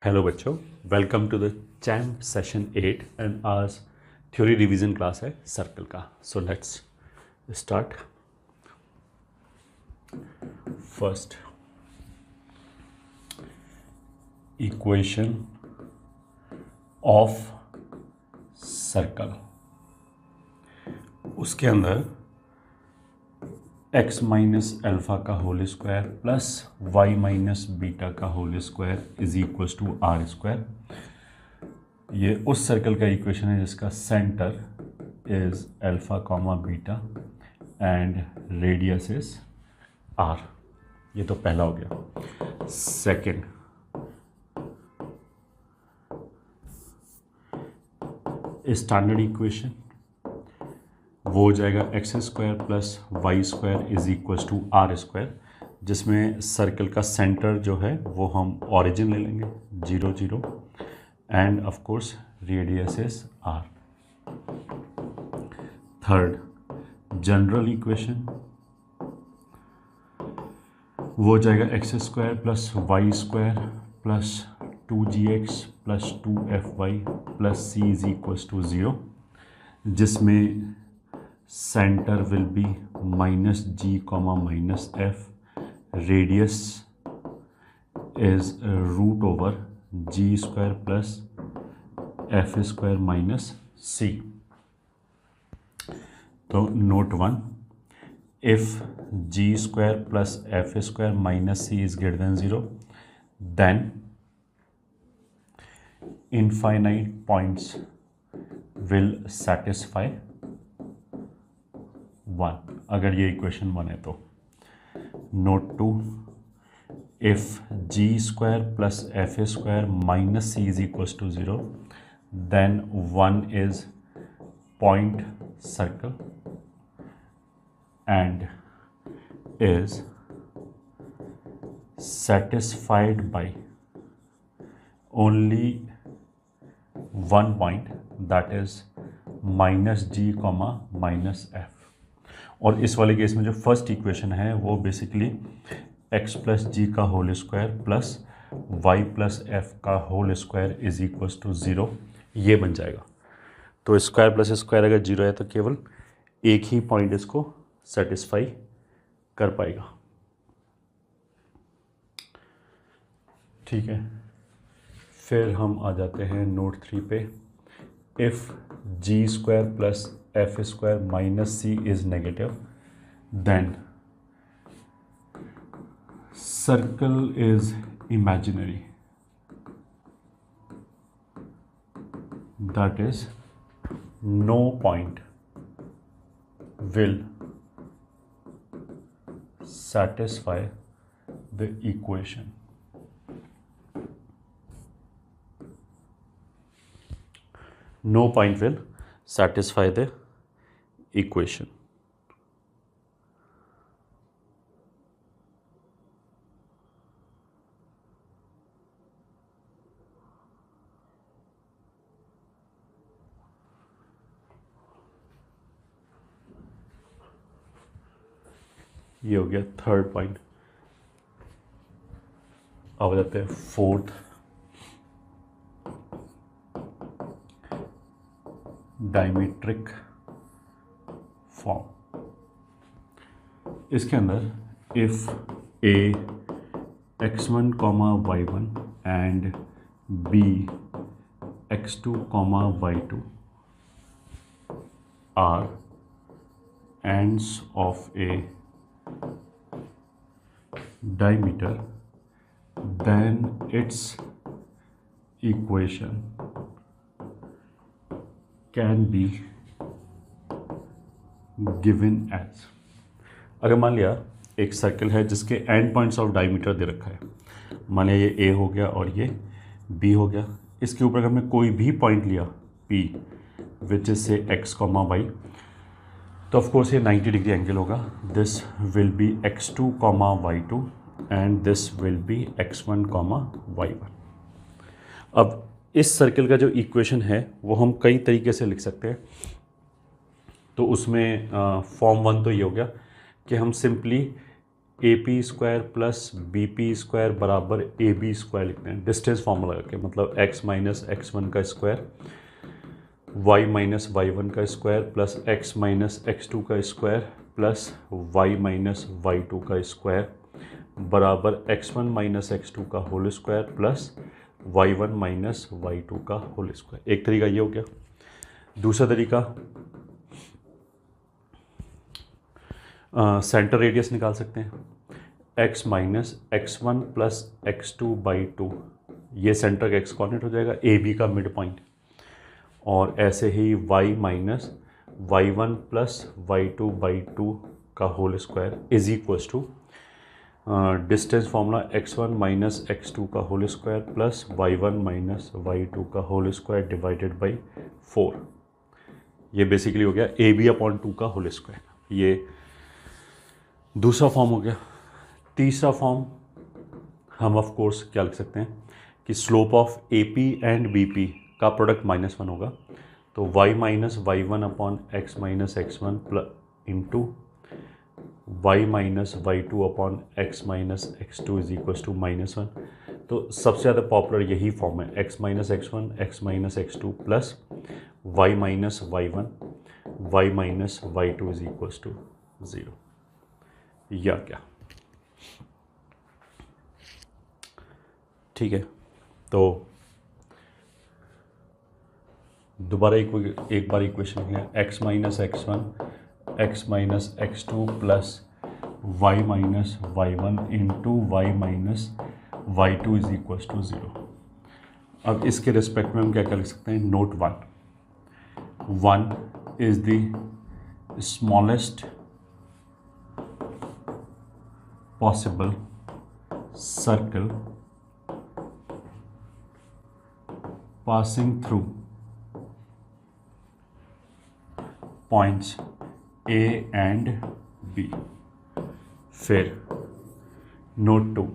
Hello बच्चों, welcome to the champ session 8 and आज theory revision class है circle का। So let's start. First equation of circle, उसके अंदर x माइनस अल्फ़ा का whole square plus y minus beta का whole square is equals to are square. ये उस circle का इक्वेशन है जिसका centre is alpha comma beta and radius is r। ये तो पहला हो गया। सेकंड, स्टैंडर्ड इक्वेशन वो हो जाएगा x square plus y square is equals to are square, जिसमें सर्कल का सेंटर जो है वो हम ओरिजिन ले लेंगे 0 0 and of course radius is r. Third, general equation वो हो जाएगा x square plus y square plus 2gx plus 2fy plus c is equals to 0, जिसमें centre will be minus g comma minus f, radius is root over g square plus f square minus c. तो note 1, if g square plus f square minus c is greater than 0 then infinite points will satisfy 1, अगर ये equation 1 है तो। Note 2, if g square plus f square minus c is equals to 0 then 1 is point circle and is satisfied by only one point, that is minus g comma minus f. और इस वाले case में जो first equation है वो basically x plus g का whole square plus y plus f का whole square is equals to 0 ये बन जाएगा। तो स्क्वायर प्लस स्क्वायर अगर 0 है तो केवल एक ही पॉइंट इसको सेटिस्फाई कर पाएगा। ठीक है, फिर हम आ जाते हैं नोट 3 पे। If g square plus f square minus c is negative then circle is imaginary, that is no point will satisfy the equation। No point will satisfy the equation। ये हो गया थर्ड पॉइंट। अब आ जाते हैं fourth, डायमीट्रिक form. इसके अंदर if a x1 comma y1 and b x2 comma y2 are ends of a diameter, then its equation can be given as। अगर मान लिया एक सर्कल है जिसके एंड पॉइंट्स ऑफ डायमीटर दे रखा है, मान लिया ये A हो गया और ये B हो गया। इसके ऊपर अगर मैं कोई भी पॉइंट लिया P विच इज से x कॉमा y, तो ऑफ कोर्स ये 90 डिग्री एंगल होगा। This will be x2 comma y2 and this will be x1 comma y1। अब इस सर्कल का जो इक्वेशन है वो हम कई तरीके से लिख सकते हैं। तो उसमें फॉर्म 1 तो ये हो गया कि हम simply a p square plus b p square बराबर ए बी स्क्वायर लिखते हैं डिस्टेंस फॉर्मूला करके, मतलब एक्स माइनस एक्स वन का square y minus y one का square plus x minus x two का square plus y minus y two का square बराबर x one minus x two का whole square plus y one minus y two का whole square. एक तरीका ये हो गया। दूसरा तरीका सेंटर रेडियस निकाल सकते हैं, x minus x one plus x two by two, ये सेंटर का एक्स कोऑर्डिनेट हो जाएगा, ए बी का मिड पॉइंट। और ऐसे ही y minus y one plus y two by two का whole square is equals to distance formula x one minus x two का whole square plus y one minus y two का whole square divided by 4। ये basically हो गया A B upon two का whole square. ये दूसरा form हो गया। तीसरा फॉर्म हम ऑफ कोर्स क्या लिख सकते हैं कि slope of a p and b p का प्रोडक्ट -1 होगा, तो y minus y one upon x minus x one plus into y minus y two upon x minus x two is equals to -1। तो सबसे ज़्यादा popular यही form है, x minus x one x minus x two plus y minus y one y minus y two is equals to 0। या क्या? ठीक है, तो दोबारा एक बार इक्वेशन है x minus x one x minus x two plus y minus y one into y minus y two is equals to 0। अब इसके रिस्पेक्ट में हम क्या कर सकते हैं, note 1 is the smallest possible circle passing through points A and B। फिर note 2,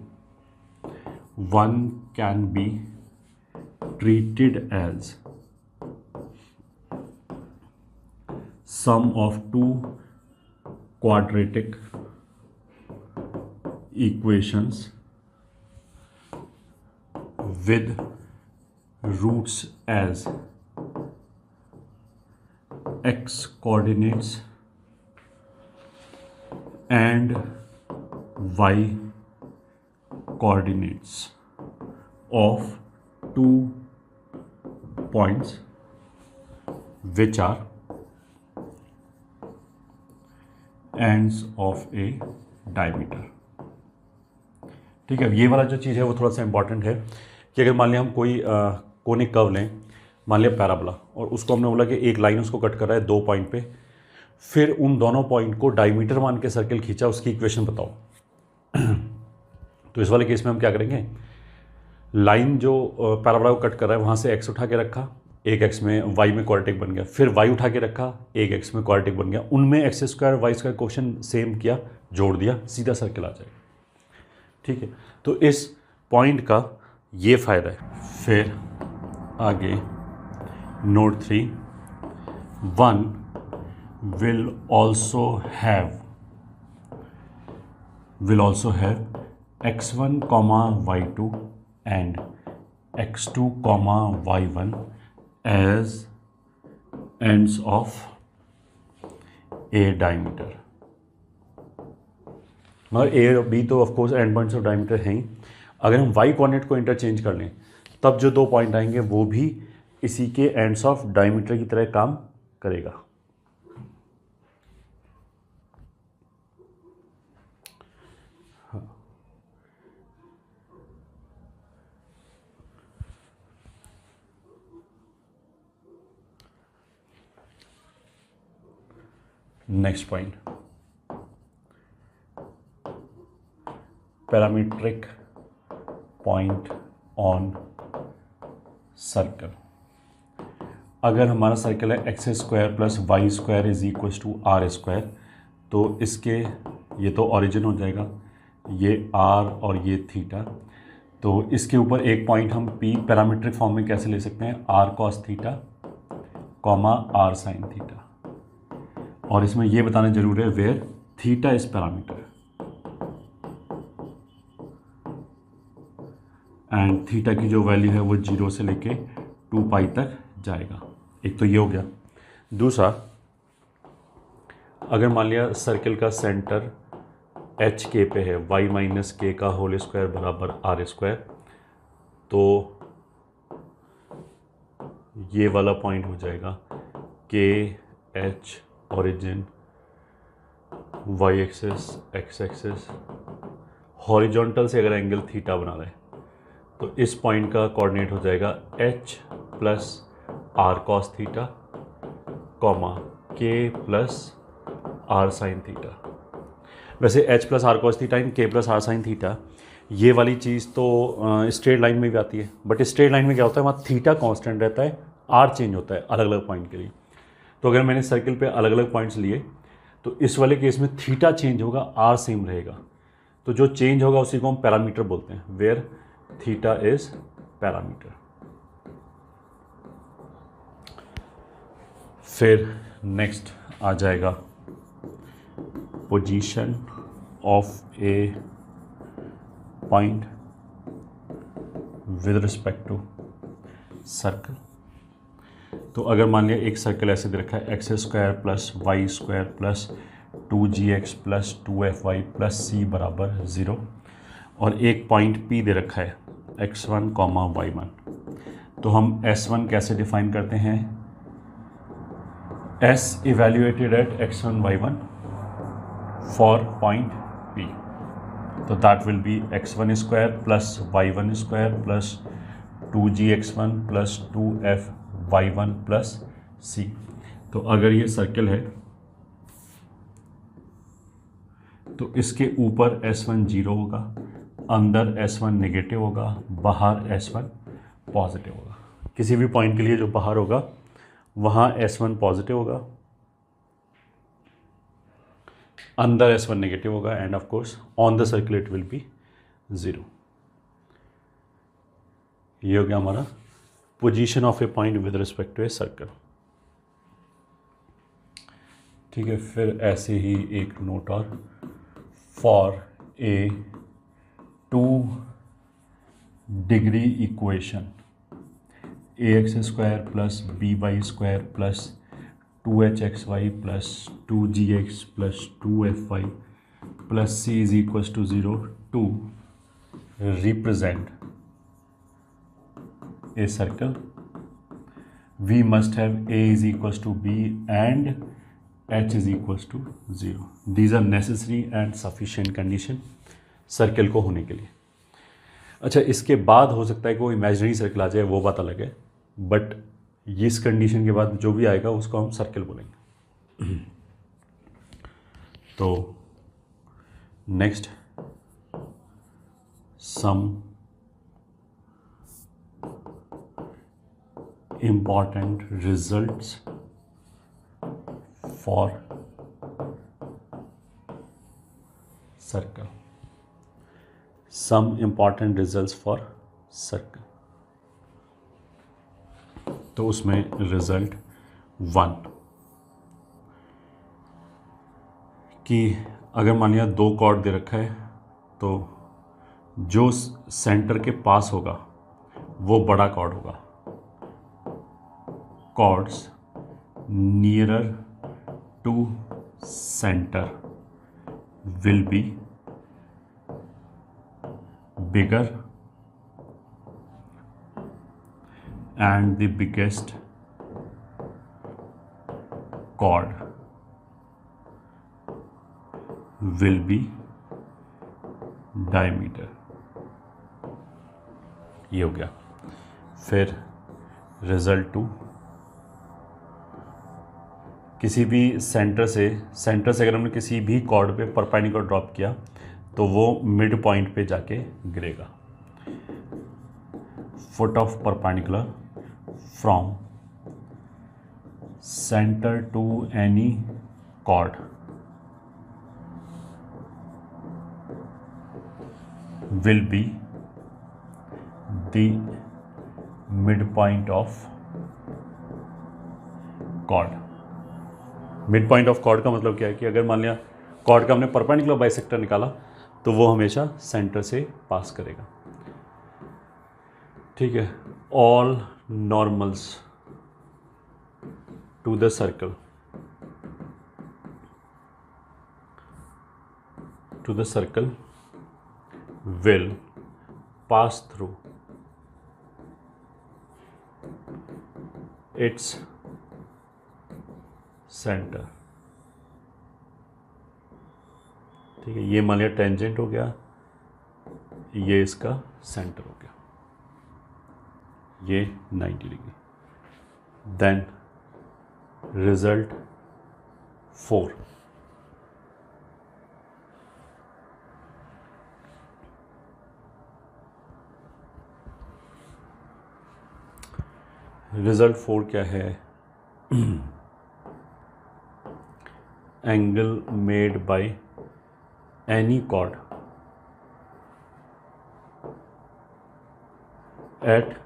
1 can be treated as sum of two quadratic equations with roots as x coordinates and y coordinates of two points which are ends of a diameter। ठीक है, ये वाला जो चीज़ है वो थोड़ा सा इंपॉर्टेंट है कि अगर मान लिया हम कोई कोनिक कर्व लें, मान लिया पैराबोला, और उसको हमने बोला कि एक लाइन उसको कट कर रहा है 2 पॉइंट पे, फिर उन दोनों पॉइंट को डायमीटर मान के सर्कल खींचा, उसकी इक्वेशन बताओ। तो इस वाले केस में हम क्या करेंगे, लाइन जो पैराबोला को कट कर रहा है वहाँ से एक्स उठा के रखा, एक एक्स में वाई में क्वाड्रेटिक बन गया, फिर वाई उठा के रखा, एक एक्स में क्वाड्रेटिक बन गया, उनमें x square y square question same किया, जोड़ दिया, सीधा सर्कल आ जाएगा। ठीक है, तो इस पॉइंट का ये फ़ायदा है। फिर आगे note 3, 1 will also have x1 y2 and x2 y1 as ends of a diameter। मगर ए और बी तो of course and points of diameter हैं ही। अगर हम वाई कोऑर्डिनेट को इंटरचेंज कर लें तब जो 2 पॉइंट आएंगे वो भी इसी के एंड्स ऑफ डायमीटर की तरह काम करेगा। Next point, parametric point on circle. अगर हमारा सर्कल है x square plus y square is equal to are square, तो इसके ये तो ओरिजिन हो जाएगा, ये आर और ये थीटा, तो इसके ऊपर एक पॉइंट हम पी पैरामीट्रिक फॉर्म में कैसे ले सकते हैं, r cos theta comma r sine theta. और इसमें ये बताना जरूरी है where theta is parameter. And theta की जो वैल्यू है वो 0 से लेके 2 पाई तक जाएगा। एक तो ये हो गया। दूसरा, अगर मान लिया सर्किल का सेंटर एच के पे है, वाई माइनस के का होल स्क्वायर बराबर आर स्क्वायर, तो ये वाला पॉइंट हो जाएगा k h origin, y axis, x axis, horizontal से अगर एंगल थीटा बना रहे तो इस पॉइंट का कोऑर्डिनेट हो जाएगा h plus r cos theta, comma k plus r sine theta. वैसे h plus r cos theta इन k plus r sine theta, ये वाली चीज़ तो स्ट्रेट लाइन में भी आती है, बट स्ट्रेट लाइन में क्या होता है, वहाँ थीटा कांस्टेंट रहता है, आर चेंज होता है अलग अलग पॉइंट के लिए। तो अगर मैंने सर्किल पे अलग अलग पॉइंट्स लिए तो इस वाले केस में थीटा चेंज होगा, आर सेम रहेगा। तो जो चेंज होगा उसी को हम पैरामीटर बोलते हैं, वेयर थीटा इज पैरामीटर। फिर नेक्स्ट आ जाएगा position of a point with respect to circle. तो अगर मान लिया एक सर्कल ऐसे दे रखा है, x square plus y square plus 2gx plus 2fy plus c बराबर 0, और एक पॉइंट P दे रखा है x1 कॉमा y1। तो हम s1 कैसे डिफाइन करते हैं, s evaluated at x1 y1 for point P, तो that will be x1 square plus y1 square plus 2gx1 plus 2fy1 plus c। तो अगर ये सर्कल है तो इसके ऊपर s1 0 होगा, अंदर s1 नेगेटिव होगा, बाहर s1 पॉजिटिव होगा। किसी भी पॉइंट के लिए जो बाहर होगा वहाँ s1 पॉजिटिव होगा, अंदर s1 नेगेटिव होगा, and of course on the circle it will be 0। ये हो गया हमारा position of a point with respect to a circle. ठीक है, फिर ऐसे ही एक नोट और, for a 2 degree equation ax square plus by square plus 2hxy plus 2gx plus 2fy plus c is equal to 0 to represent a circle, we must have a is equals to b and h is equals to 0. These are necessary and sufficient condition circle को होने के लिए। अच्छा, इसके बाद हो सकता है कि वो इमेजिनरी सर्कल आ जाए, वो बात अलग है, बट इस कंडीशन के बाद जो भी आएगा उसको हम सर्कल बोलेंगे। तो next, some important results for circle. Some important results for circle. तो उसमें रिजल्ट 1 कि अगर मान लिया 2 कॉर्ड दे रखा है तो जो सेंटर के पास होगा वो बड़ा कॉर्ड होगा, chords nearer to center will be bigger and the biggest chord will be diameter। ये हो गया। फिर रिजल्ट 2, किसी भी सेंटर से अगर हमने किसी भी कॉर्ड पे परपेंडिकुलर ड्रॉप किया तो वो मिड पॉइंट पे जाके गिरेगा। Foot of perpendicular from centre to any chord will be the mid point of chord. Mid point of chord का मतलब क्या है कि अगर मान लिया कॉर्ड का हमने परपेंडिकुलर बाइसेक्टर निकाला तो वो हमेशा सेंटर से पास करेगा। ठीक है, all normals to the circle will pass through its center। ठीक है, ये मान लिया टेंजेंट हो गया, ये इसका सेंटर हो गया, ये 90 डिग्री। देन रिजल्ट 4, रिजल्ट 4 क्या है? Angle made by any chord at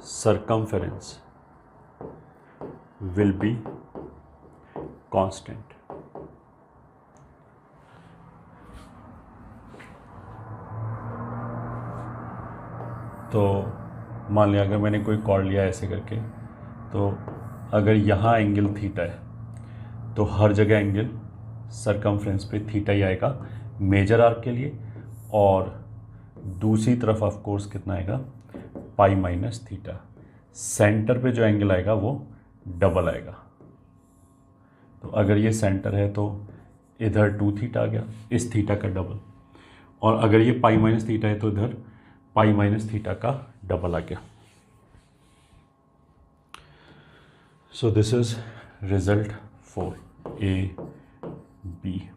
circumference will be constant। तो मान लिया अगर मैंने कोई कॉर्ड लिया ऐसे करके, तो अगर यहाँ एंगल थीटा है तो हर जगह एंगल सरकमफ्रेंस पे थीटा ही आएगा मेजर आर्क के लिए, और दूसरी तरफ ऑफ कोर्स कितना आएगा? पाई माइनस थीटा। सेंटर पे जो एंगल आएगा वो डबल आएगा। तो अगर ये सेंटर है तो इधर 2 थीटा आ गया, इस थीटा का डबल, और अगर ये पाई माइनस थीटा है तो इधर पाई माइनस थीटा का डबल आ गया। So this is result 4, A B.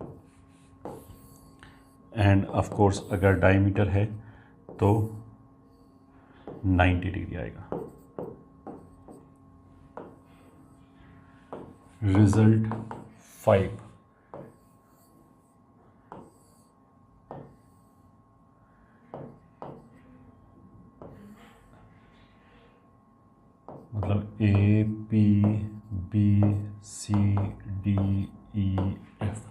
And of course अगर डायमीटर है तो 90 डिग्री आएगा। रिजल्ट 5, मतलब A P B C D E F,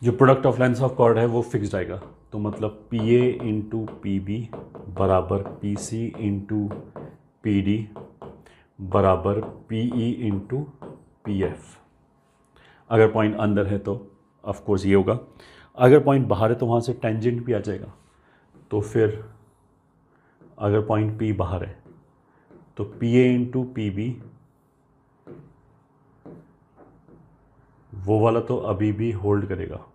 जो product of length of chord है वो फिक्स्ड आएगा। तो मतलब पी ए इंटू पी बी बराबर P C into P D बराबर P E into P F. अगर पॉइंट अंदर है तो ऑफ कोर्स ये होगा, अगर पॉइंट बाहर है तो वहाँ से टेंजेंट भी आ जाएगा। तो फिर अगर पॉइंट पी बाहर है तो पी ए इंटू पी बी वो वाला तो अभी भी होल्ड करेगा।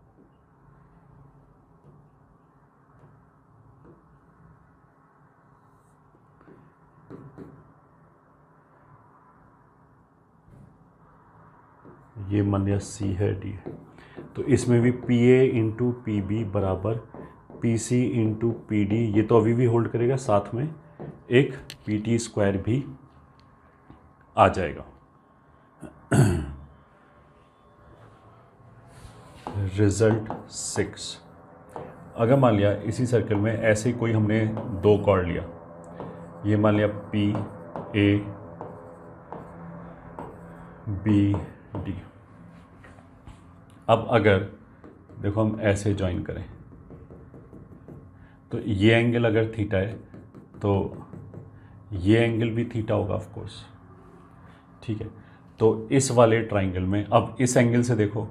ये मान लिया सी है, डी है, तो इसमें भी पी ए इंटू पी बी बराबर P C into P D, ये तो अभी भी होल्ड करेगा, साथ में एक पी टी स्क्वायर भी आ जाएगा। रिजल्ट 6, अगर मान लिया इसी सर्कल में ऐसे कोई हमने 2 कॉर्ड लिया, ये मान लिया पी ए बी डी। अब अगर देखो हम ऐसे ज्वाइन करें तो ये एंगल अगर थीटा है तो ये एंगल भी थीटा होगा ऑफ कोर्स। ठीक है, तो इस वाले ट्राइंगल में अब इस एंगल से देखो,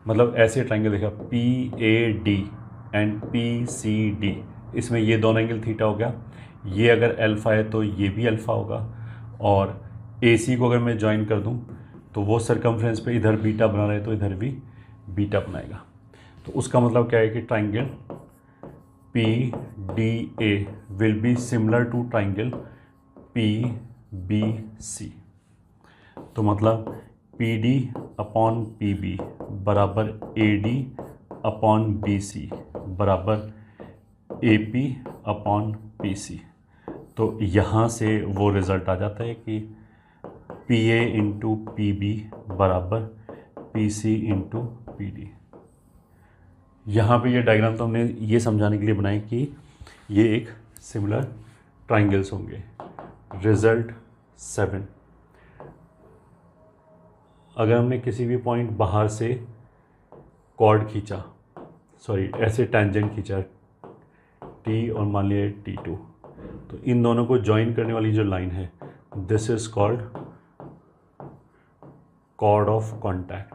मतलब ऐसे ट्राइंगल देखा p a d and p c d, इसमें ये दोनों एंगल थीटा हो गया। ये अगर अल्फ़ा है तो ये भी अल्फ़ा होगा, और ए सी को अगर मैं ज्वाइन कर दूं तो वो सरकमफ्रेंस पे इधर बीटा बना रहे तो इधर भी बीटा बनाएगा। तो उसका मतलब क्या है कि triangle P D A will be similar to triangle P B C. तो मतलब P D upon P B बराबर A D upon B C बराबर A P upon P C. तो यहाँ से वो रिज़ल्ट आ जाता है कि पी ए इंटू पी बी बराबर P C into P D. यहाँ पर ये डायग्राम तो हमने ये समझाने के लिए बनाए कि ये एक सिमिलर ट्राइंगल्स होंगे। रिज़ल्ट 7, अगर हमने किसी भी पॉइंट बाहर से कॉर्ड खींचा सॉरी ऐसे टेंजेंट खींचा टी और मान लिया T2, तो इन दोनों को ज्वाइन करने वाली जो लाइन है this is called chord of contact,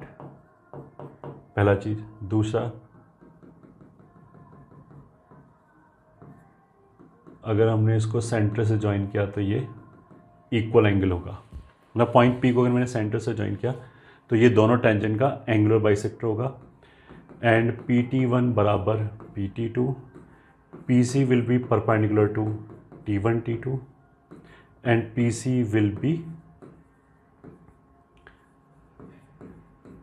पहला चीज। दूसरा, अगर हमने इसको सेंटर से ज्वाइन किया तो ये इक्वल एंगल होगा, मतलब पॉइंट पी को अगर मैंने सेंटर से ज्वाइन किया तो ये दोनों टेंजेंट का एंगुलर बाइसेक्टर होगा। एंड PT1 बराबर PT2, PC will be perpendicular to T1 T2 and PC will be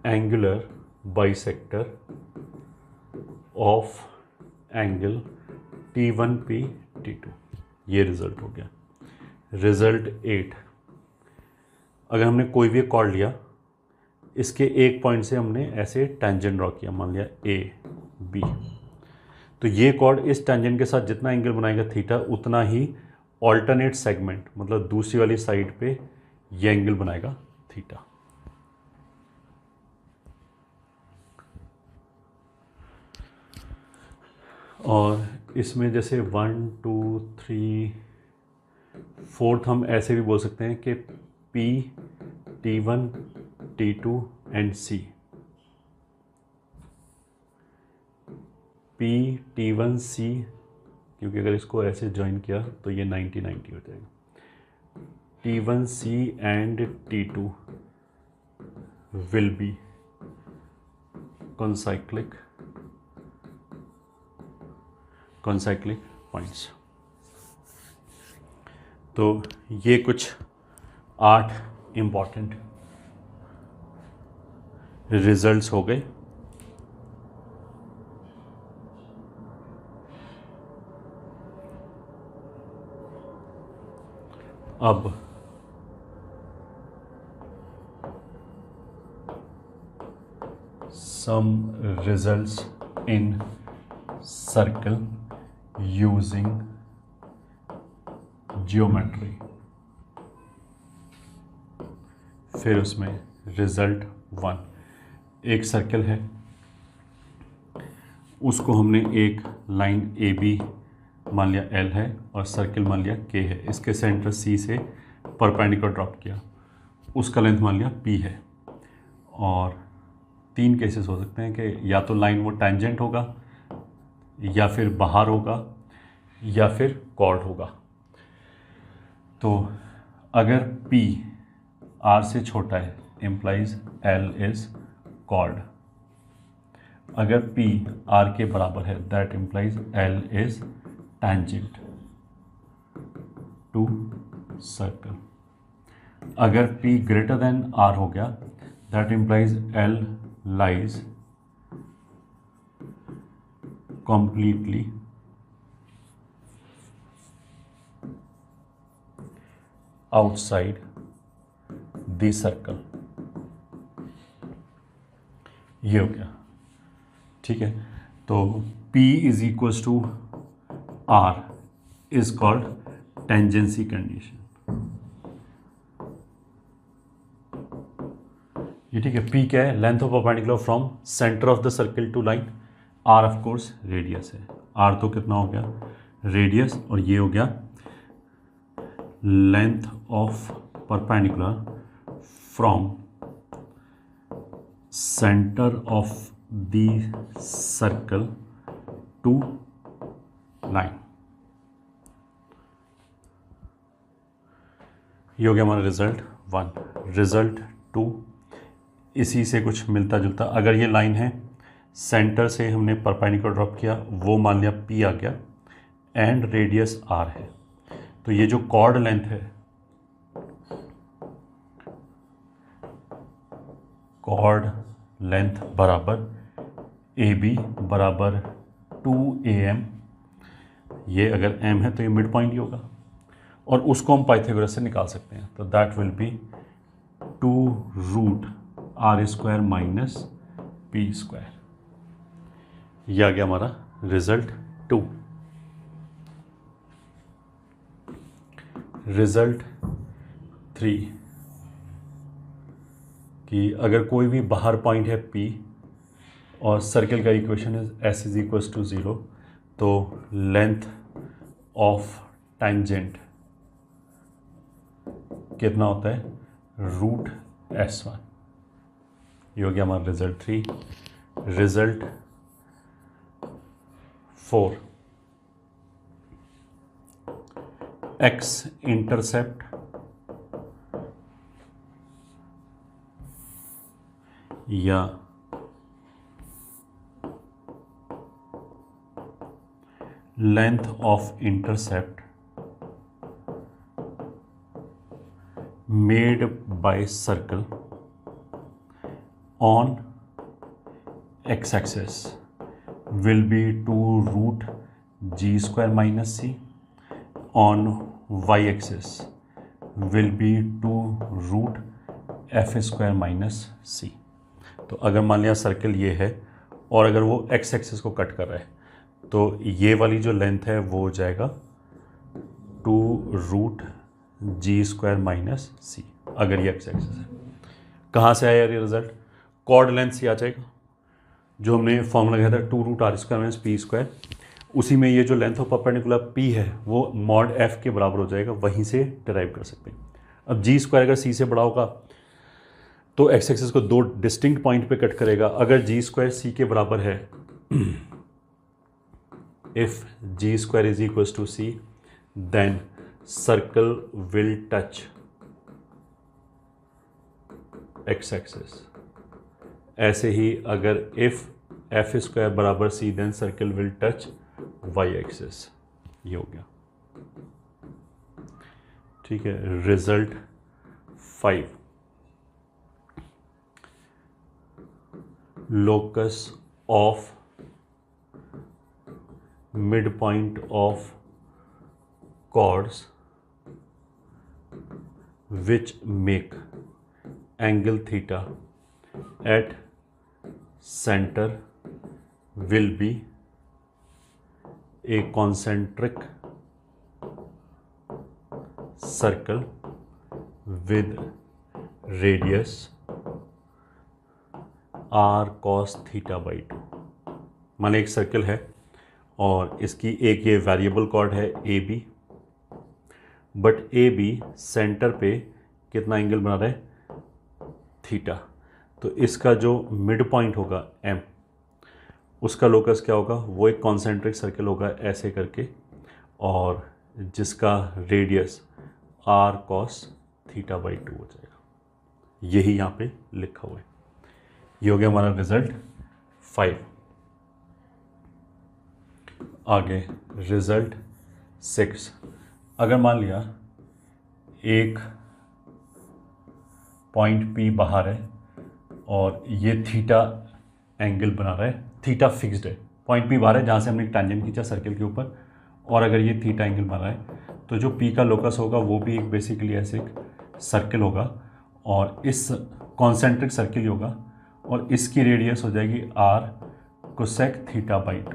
angular bisector of angle T1P T2। ये रिजल्ट हो गया। रिजल्ट 8, अगर हमने कोई भी कॉर्ड लिया, इसके एक पॉइंट से हमने ऐसे टेंजेंट ड्रॉ किया, मान लिया AB, तो ये कॉर्ड इस टेंजेंट के साथ जितना एंगल बनाएगा थीटा उतना ही ऑल्टरनेट सेगमेंट मतलब दूसरी वाली साइड पे ये एंगल बनाएगा थीटा। और इसमें जैसे 1 2 3 4th हम ऐसे भी बोल सकते हैं कि P T1 T2 and C, P T1 C, क्योंकि अगर इसको ऐसे ज्वाइन किया तो ये 90-90 हो जाएगा। T1 C and T2 will be concyclic points. तो ये कुछ 8 इम्पॉर्टेंट रिजल्ट्स हो गए। अब some results in circle using geometry. फिर उसमें रिजल्ट 1, एक सर्कल है, उसको हमने एक लाइन AB मान लिया L है और सर्कल मान लिया K है, इसके सेंटर C से परपेंडिकुलर ड्रॉप किया, उसका लेंथ मान लिया P है। और 3 केसेस हो सकते हैं कि या तो लाइन वो टेंजेंट होगा, या फिर बाहर होगा, या फिर कॉर्ड होगा। तो अगर P R से छोटा है इम्प्लाइज L इज कॉर्ड, अगर P R के बराबर है that implies L is tangent to circle. अगर P ग्रेटर देन R हो गया that implies L lies completely outside the circle। ये हो गया, ठीक है। तो P is equals to R is called tangency condition. ये ठीक है। P क्या है? Length of perpendicular from centre of the circle to line. R of course radius है। R तो कितना हो गया? रेडियस, और ये हो गया length of perpendicular from centre of the circle to line. ये हो गया हमारा रिजल्ट 1। रिजल्ट 2 इसी से कुछ मिलता जुलता, अगर ये लाइन है सेंटर से हमने परपेंडिकुलर ड्रॉप किया, वो मान लिया P आ गया एंड रेडियस R है, तो ये जो कॉर्ड लेंथ है, कॉर्ड लेंथ बराबर AB बराबर 2AM, ये अगर M है तो ये मिड पॉइंट ही होगा, और उसको हम पाइथागोरस से निकाल सकते हैं, तो that will B 2√R² minus P²। यह आ गया हमारा रिजल्ट 2। रिजल्ट 3 कि अगर कोई भी बाहर पॉइंट है P और सर्किल का equation is s is equals to 0, तो लेंथ ऑफ टेंजेंट कितना होता है, √S1। ये हो गया हमारा रिजल्ट 3। रिजल्ट 4, एक्स इंटरसेप्ट या length of intercept made by circle on x-axis will be 2√G² minus C, on y-axis will be 2√F² minus C। तो अगर मान लिया सर्कल ये है और अगर वो x एक्सिस को कट कर रहा है तो ये वाली जो लेंथ है वो हो जाएगा 2√G² minus C, अगर ये x एक्सिस है। कहाँ से आया यार ये रिजल्ट, कॉर्ड लेंथ से आ जाएगा, जो हमने फॉर्मूला लगाया था 2√R² minus P², उसी में ये जो लेंथ ऑफ परपेंडिकुलर P है वो मॉड F के बराबर हो जाएगा, वहीं से डिराइव कर सकते हैं। अब G² अगर C से बड़ा होगा तो x एक्सिस को दो डिस्टिंक्ट पॉइंट पे कट करेगा। अगर G² C के बराबर है, if G² is equals to C, then circle will touch x axis. ऐसे ही अगर इफ F² बराबर C, then circle will touch y axis. ये हो गया, ठीक है। Result 5, locus of midpoint of chords which make angle theta at center will be a concentric circle with radius r cos theta by 2। मान एक circle है और इसकी एक ये वेरिएबल कॉर्ड है a b, but a b centre पे कितना एंगल बना रहा है, थीटा। तो इसका जो मिड पॉइंट होगा एम, उसका लोकस क्या होगा, वो एक कॉन्सेंट्रिक सर्कल होगा ऐसे करके, और जिसका radius r cos theta by 2 हो जाएगा। यही यहाँ पे लिखा हुआ है। ये हो गया हमारा रिजल्ट 5। आगे रिजल्ट 6, अगर मान लिया एक पॉइंट P बाहर है और ये थीटा एंगल बना रहा है, थीटा फिक्स्ड है, पॉइंट P बाहर है जहाँ से हमने एक टेंजेंट खींचा सर्कल के ऊपर, और अगर ये थीटा एंगल बना रहा है तो जो P का लोकस होगा वो भी एक बेसिकली ऐसे एक सर्कल होगा, और इस कॉन्सेंट्रिक सर्कल ही होगा, और इसकी रेडियस हो जाएगी r कोसेक थीटा बाई 2।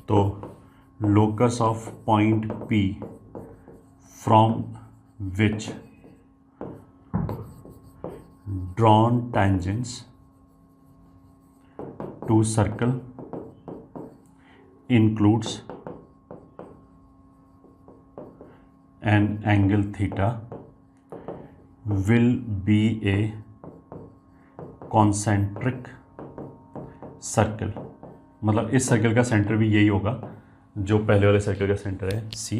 तो locus of point P from which drawn tangents to circle includes an angle theta will be a concentric circle. मतलब इस सर्कल का सेंटर भी यही होगा जो पहले वाले सर्कल का सेंटर है C,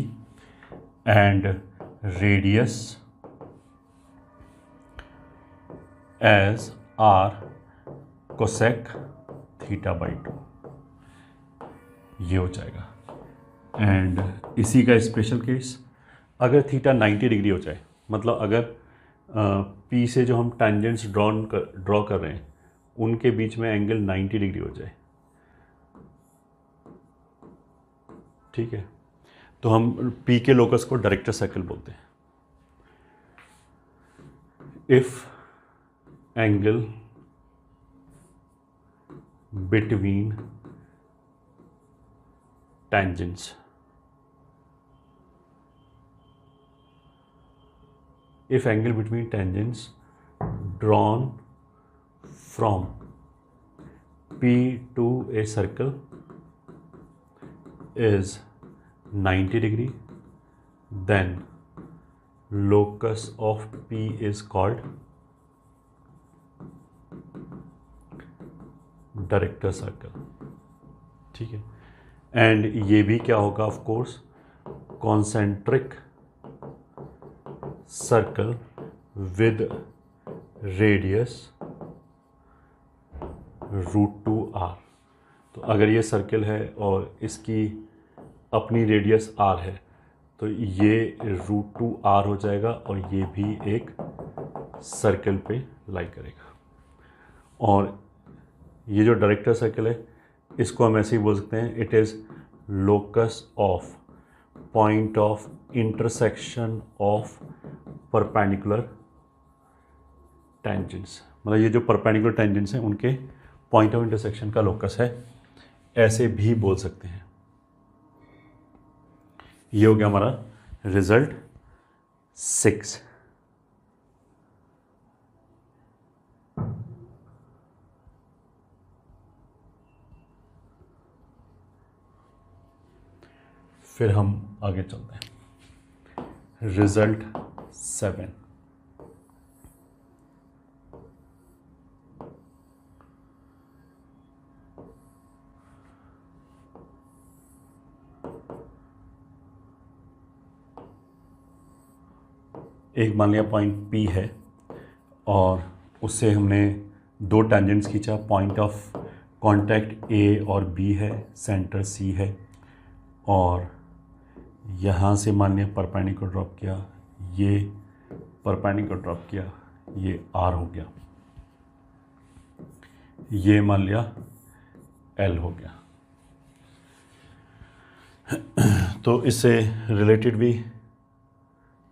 and radius as R cosec theta by 2। ये हो जाएगा। एंड इसी का स्पेशल केस, अगर थीटा 90 डिग्री हो जाए, मतलब अगर P से जो हम टेंजेंट्स ड्रॉ कर रहे हैं उनके बीच में एंगल 90 डिग्री हो जाए, ठीक है, तो हम P के लोकस को डायरेक्टर सर्कल बोलते हैं। If angle between tangents if angle between tangents drawn from P to a circle is 90 degree, then locus of P is called director circle, ठीक है। एंड ये भी क्या होगा, of course concentric circle with radius √2r। तो अगर ये circle है और इसकी अपनी रेडियस r है तो ये √2r हो जाएगा और ये भी एक सर्कल पे लाई करेगा। और ये जो डायरेक्टर सर्कल है इसको हम ऐसे ही बोल सकते हैं, it is locus of point of intersection of perpendicular tangents. मतलब ये जो परपेंडिकुलर टेंजेंट्स हैं उनके पॉइंट ऑफ इंटरसेक्शन का लोकस है, ऐसे भी बोल सकते हैं। ये हो गया हमारा रिजल्ट 6। फिर हम आगे चलते हैं, रिजल्ट 7। एक मान लिया पॉइंट P है और उससे हमने 2 टेंजेंट्स खींचा, पॉइंट ऑफ कांटेक्ट A और B है, सेंटर C है, और यहाँ से मान लिया परपेंडिकुलर ड्रॉप किया, ये परपेंडिकुलर ड्रॉप किया, ये R हो गया, ये मान लिया L हो गया। तो इससे रिलेटेड भी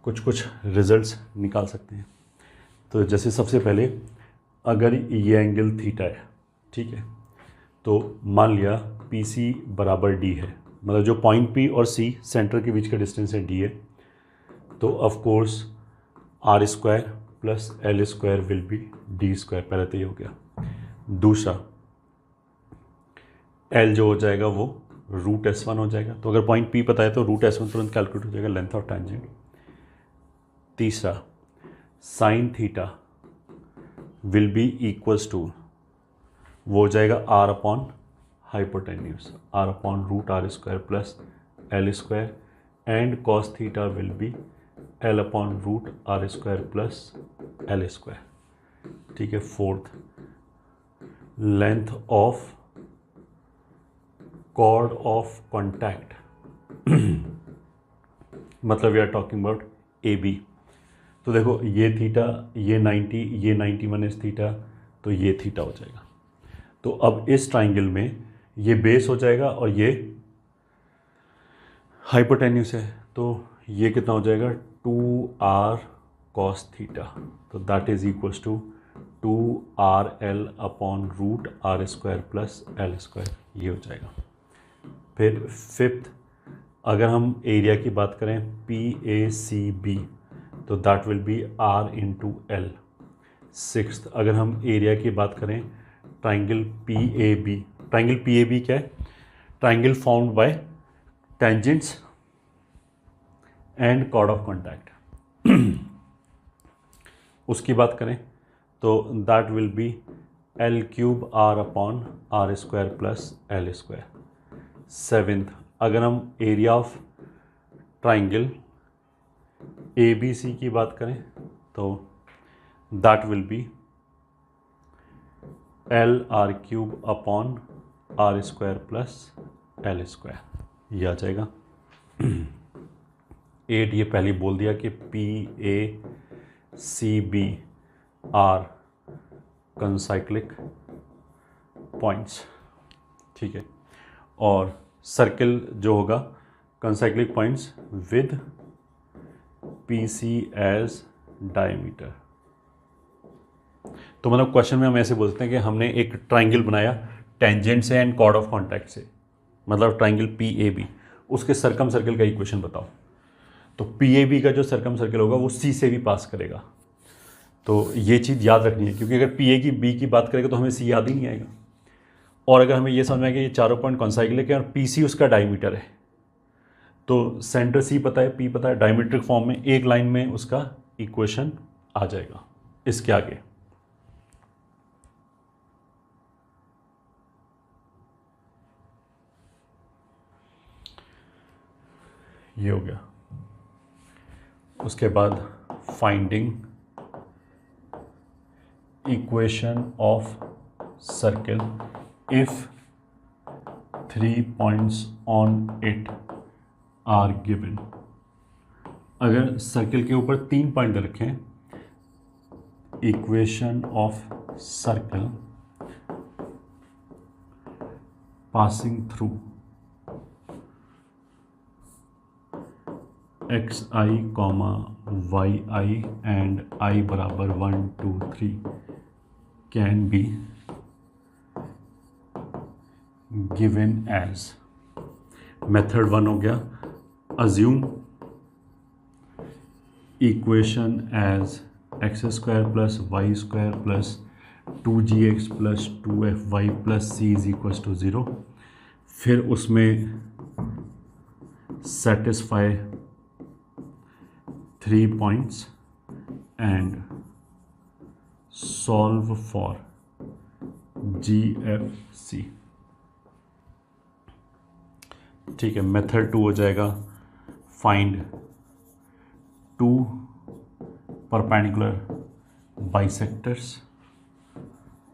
कुछ रिजल्ट्स निकाल सकते हैं। तो जैसे सबसे पहले अगर ये एंगल थीटा है, ठीक है, तो मान लिया PC बराबर D है, मतलब जो पॉइंट P और C सेंटर के बीच का डिस्टेंस है D है, तो of course R² plus L² will be D²। पहले तो ये हो गया। दूसरा L जो हो जाएगा वो √S1 हो जाएगा, तो अगर पॉइंट P पता है तो √S1 तुरंत कैलकुलेट हो जाएगा, लेंथ ऑफ टेंजेंट। तीसरा sine theta will be equals to, वो हो जाएगा R upon hypotenuse, R upon √R² plus L², and cos theta will be L upon √R² plus L², ठीक है। Fourth length of chord of contact, मतलब we are talking about AB। तो देखो ये theta, ये 90, ये 91 थीटा, तो ये थीटा हो जाएगा। तो अब इस ट्राइंगल में ये बेस हो जाएगा और ये हाइपोटेन्यूस है, तो ये कितना हो जाएगा 2R cos थीटा, तो that is equals to 2RL upon √R² plus L², ये हो जाएगा। फिर फिफ्थ अगर हम एरिया की बात करें PACB, तो that will B R into L। Sixth अगर हम एरिया की बात करें ट्राइंगल PAB, ट्राइंगल PAB क्या है, triangle formed by tangents and chord of contact, उसकी बात करें तो that will B L³ R upon R² plus L²। Seventh अगर हम एरिया ऑफ ट्राइंगल ABC की बात करें तो that will B LR³ upon R² plus L², ये आ जाएगा। 8 ये पहले बोल दिया कि PACB आर कंसाइक्लिक पॉइंट्स, ठीक है। और सर्किल जो होगा concyclic points with PC as diameter. तो मतलब क्वेश्चन में हम ऐसे बोलते हैं कि हमने एक ट्राइंगल बनाया टेंजेंट से एंड कॉर्ड ऑफ कॉन्टैक्ट से, मतलब ट्राइंगल PAB, उसके सर्कम सर्कल का इक्वेशन बताओ। तो PAB का जो सर्कम सर्कल होगा वो C से भी पास करेगा। तो ये चीज़ याद रखनी है, क्योंकि अगर PA की B की बात करेगा तो हमें C याद ही नहीं आएगा। और अगर हमें ये समझ में आए कि ये चारों पॉइंट कॉन्साइक्लिक है और पी सी उसका डायमीटर है, तो सेंटर सी पता है, पी पता है, डायमीट्रिक फॉर्म में एक लाइन में उसका इक्वेशन आ जाएगा। इसके आगे ये हो गया। उसके बाद finding equation of circle if 3 points on it are given. अगर सर्किल के ऊपर 3 पॉइंट रखें, equation of circle passing through x i comma y i and i बराबर 1 2 3 can be given as. Method 1 हो गया, assume equation as x square plus y square plus 2gx plus 2fy plus c is equal to 0। फिर उसमें satisfy 3 points and solve for GFC। ठीक है, method 2 हो जाएगा, find 2 perpendicular bisectors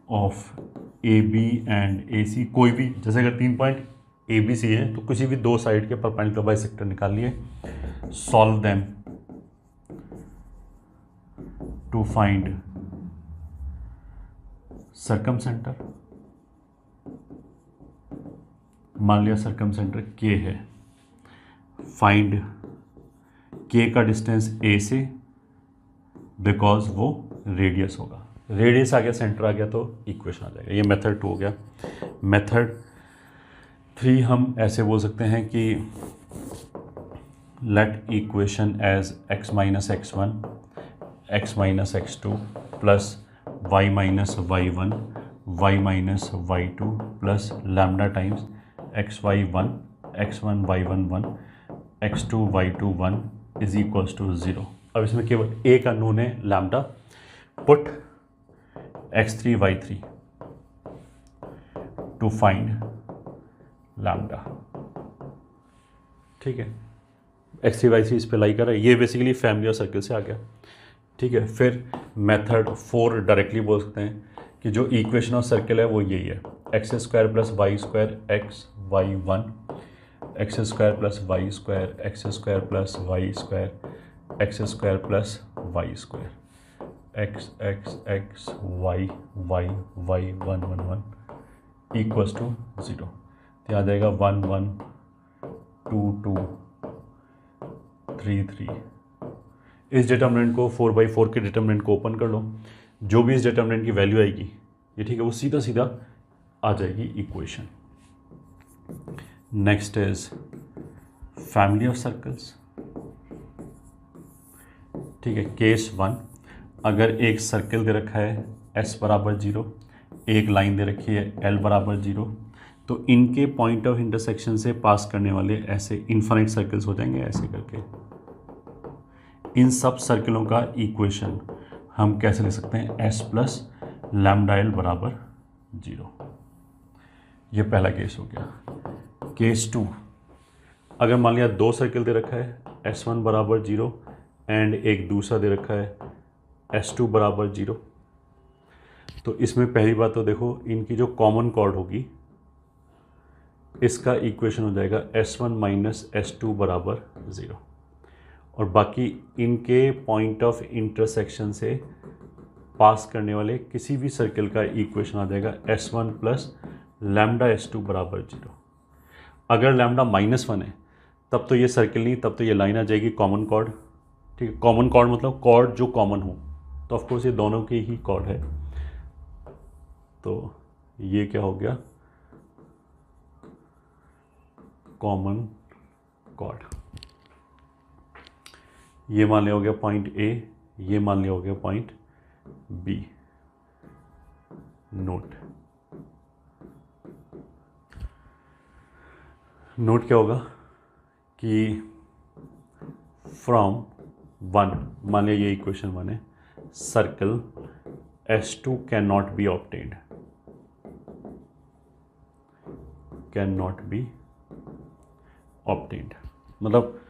of AB and AC। कोई भी, जैसे अगर 3 पॉइंट ABC हैं तो किसी भी 2 साइड के परपेंडिकुलर बाइसेक्टर निकाल लिए, solve them to find circumcentre. मान लिया सर्कम सेंटर K है, फाइंड K का डिस्टेंस A से, बिकॉज वो रेडियस होगा। रेडियस आ गया, सेंटर आ गया, तो इक्वेशन आ जाएगा। ये मेथड 2 हो गया। मेथड 3 हम ऐसे बोल सकते हैं कि let equation as x minus x1 x minus x2 plus y minus y1 y minus y2 plus lambda times xy1 x1 y1 1 x2 y2 1 is equals to 0। अब इसमें केवल एक अननोन है, lambda. Put x3 y3 to find lambda. ठीक है, x3 y3 इस पे लाई कर रहा है। ये बेसिकली फैमिली और सर्किल से आ गया। ठीक है, फिर मेथड 4 डायरेक्टली बोल सकते हैं कि जो इक्वेशन ऑफ सर्किल है वो यही है, x square plus y square x y 1 x square plus y square x square plus y square x square plus y square x x x y y y 1 1 1 equals to 0। तो आ जाएगा 1 1 2 2 3 3। इस determinant को 4/4 के determinant को open कर लो, जो भी इस डिटर्मिनेंट की वैल्यू आएगी, ये ठीक है, वो सीधा सीधा आ जाएगी equation. Next is family of circles. ठीक है, केस 1, अगर एक सर्कल दे रखा है s बराबर 0, एक लाइन दे रखी है l बराबर 0, तो इनके पॉइंट ऑफ इंटरसेक्शन से पास करने वाले ऐसे इन्फाइनाइट सर्कल्स हो जाएंगे। ऐसे करके इन सब सर्कलों का इक्वेशन हम कैसे लिख सकते हैं, s प्लस लैम्डा एल बराबर 0। ये पहला केस हो गया। केस 2, अगर मान लिया 2 सर्कल दे रखा है s1 बराबर 0 एंड एक दूसरा दे रखा है s2 बराबर 0, तो इसमें पहली बात तो देखो, इनकी जो कॉमन कॉर्ड होगी इसका इक्वेशन हो जाएगा s1 माइनस s2 बराबर 0, और बाकी इनके पॉइंट ऑफ इंटरसेक्शन से पास करने वाले किसी भी सर्कल का इक्वेशन आ जाएगा s1 प्लस लैम्डा s2 बराबर 0। अगर लैम्डा -1 है तब तो ये सर्कल नहीं, तब तो ये लाइन आ जाएगी कॉमन कॉर्ड। ठीक है, कॉमन कॉर्ड मतलब कॉर्ड जो कॉमन हो, तो ऑफकोर्स ये दोनों की ही कॉर्ड है, तो ये क्या हो गया, कॉमन कॉर्ड। ये मान लिया हो गया पॉइंट A, ये मान लिया हो गया पॉइंट B। नोट नोट क्या होगा कि फ्रॉम 1, मान लिया ये इक्वेशन 1 है, circle S2 can not be obtained, can not be obtained. मतलब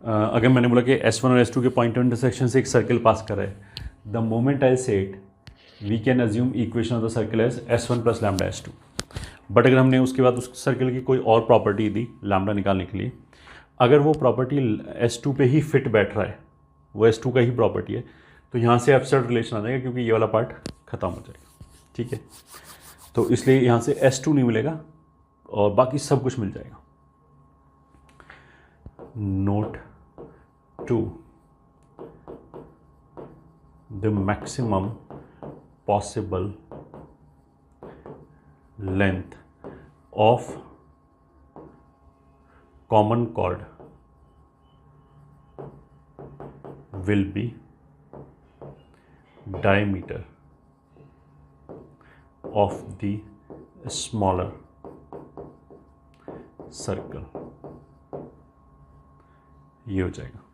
अगर मैंने बोला कि S1 और S2 के पॉइंट ऑफ इंटरसेक्शन से एक सर्कल पास कर रहा है, the moment I said we can assume equation of the circle as S1 plus lambda S2। But अगर हमने उसके बाद उस सर्कल की कोई और प्रॉपर्टी दी लैम्डा निकालने के लिए, अगर वो प्रॉपर्टी S2 पे ही फिट बैठ रहा है, वो S2 का ही प्रॉपर्टी है, तो यहाँ से एब्सर्ड रिलेशन आ जाएगा क्योंकि ये वाला पार्ट खत्म हो जाएगा। ठीक है, तो इसलिए यहाँ से S2 नहीं मिलेगा और बाकी सब कुछ मिल जाएगा। Note 2, the maximum possible length of common chord will be diameter of the smaller circle। ये हो जाएगा।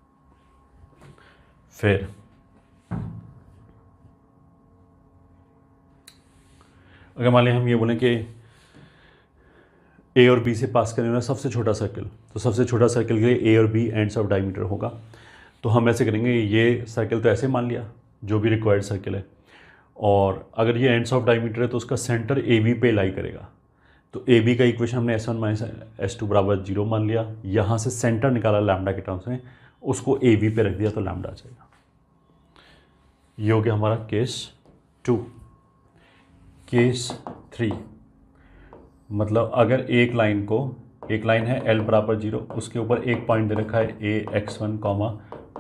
फिर अगर मान लें हम ये बोलें कि ए और बी से पास करने वाला सबसे छोटा सर्कल, तो सबसे छोटा सर्कल के लिए ए और बी एंड्स ऑफ डायमीटर होगा। तो हम ऐसे करेंगे, ये सर्कल तो ऐसे मान लिया जो भी रिक्वायर्ड सर्कल है, और अगर ये एंड्स ऑफ डायमीटर है तो उसका सेंटर ए बी पे लाई करेगा। तो ए बी का इक्वेशन हमने S1 माइनस S2 बराबर 0 मान लिया, यहाँ से सेंटर निकाला लैम्डा के टर्म्स में, उसको ए बी पे रख दिया तो लैम्डा आ जाएगा। ये हो गया हमारा केस 2। केस 3, मतलब अगर एक लाइन है L बराबर 0, उसके ऊपर एक पॉइंट दे रखा है AX1,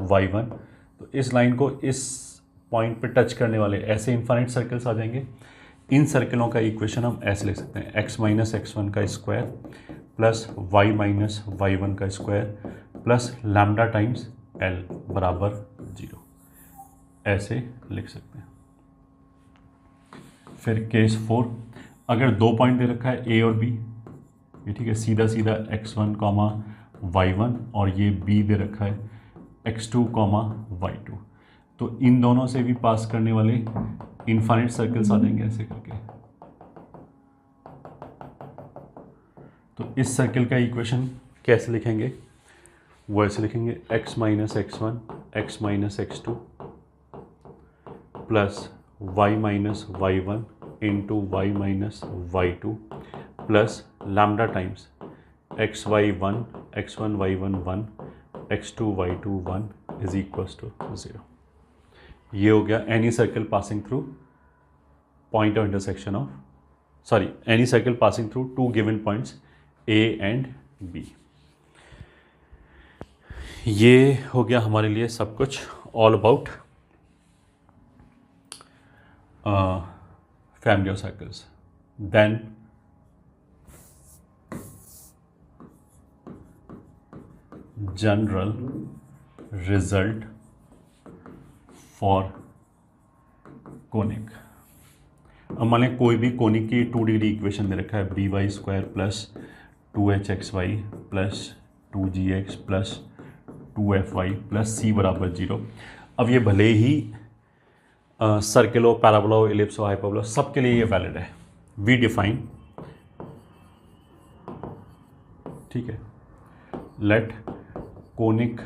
Y1, तो इस लाइन को इस पॉइंट पे टच करने वाले ऐसे इन्फाइनाइट सर्कल्स आ जाएंगे। इन सर्कलों का इक्वेशन हम ऐसे लिख सकते हैं, x माइनस x1 का square plus y minus y1 का square plus lambda times L बराबर 0, ऐसे लिख सकते हैं। फिर केस 4, अगर दो पॉइंट दे रखा है ए और बी, ये ठीक है, सीधा सीधा x1, y1, और ये b दे रखा है x2, y2, तो इन दोनों से भी पास करने वाले इनफाइनाइट सर्कल्स आ जाएंगे ऐसे करके। तो इस सर्कल का इक्वेशन कैसे लिखेंगे, वो ऐसे लिखेंगे, x minus x1, x minus x2 plus y minus y1 into y minus y2 plus lambda times xy1, x1 y1 1, x2 y2 1 is equals to 0। ये हो गया any circle passing through point of intersection of, sorry, any circle passing through two given points A and B। ये हो गया हमारे लिए सब कुछ all about family of circles। Then general result for conic। अब मान लें कोई भी कोनिक की 2 डिग्री इक्वेशन दे रखा है, b y square plus 2hxy plus 2gx plus 2fy plus c बराबर 0। अब ये भले ही सर्कल हो, पैराबोला हो, इलिप्स हो, हाइपरबोला, सबके लिए ये वैलिड है। वी डिफाइन, ठीक है, लेट कोनिक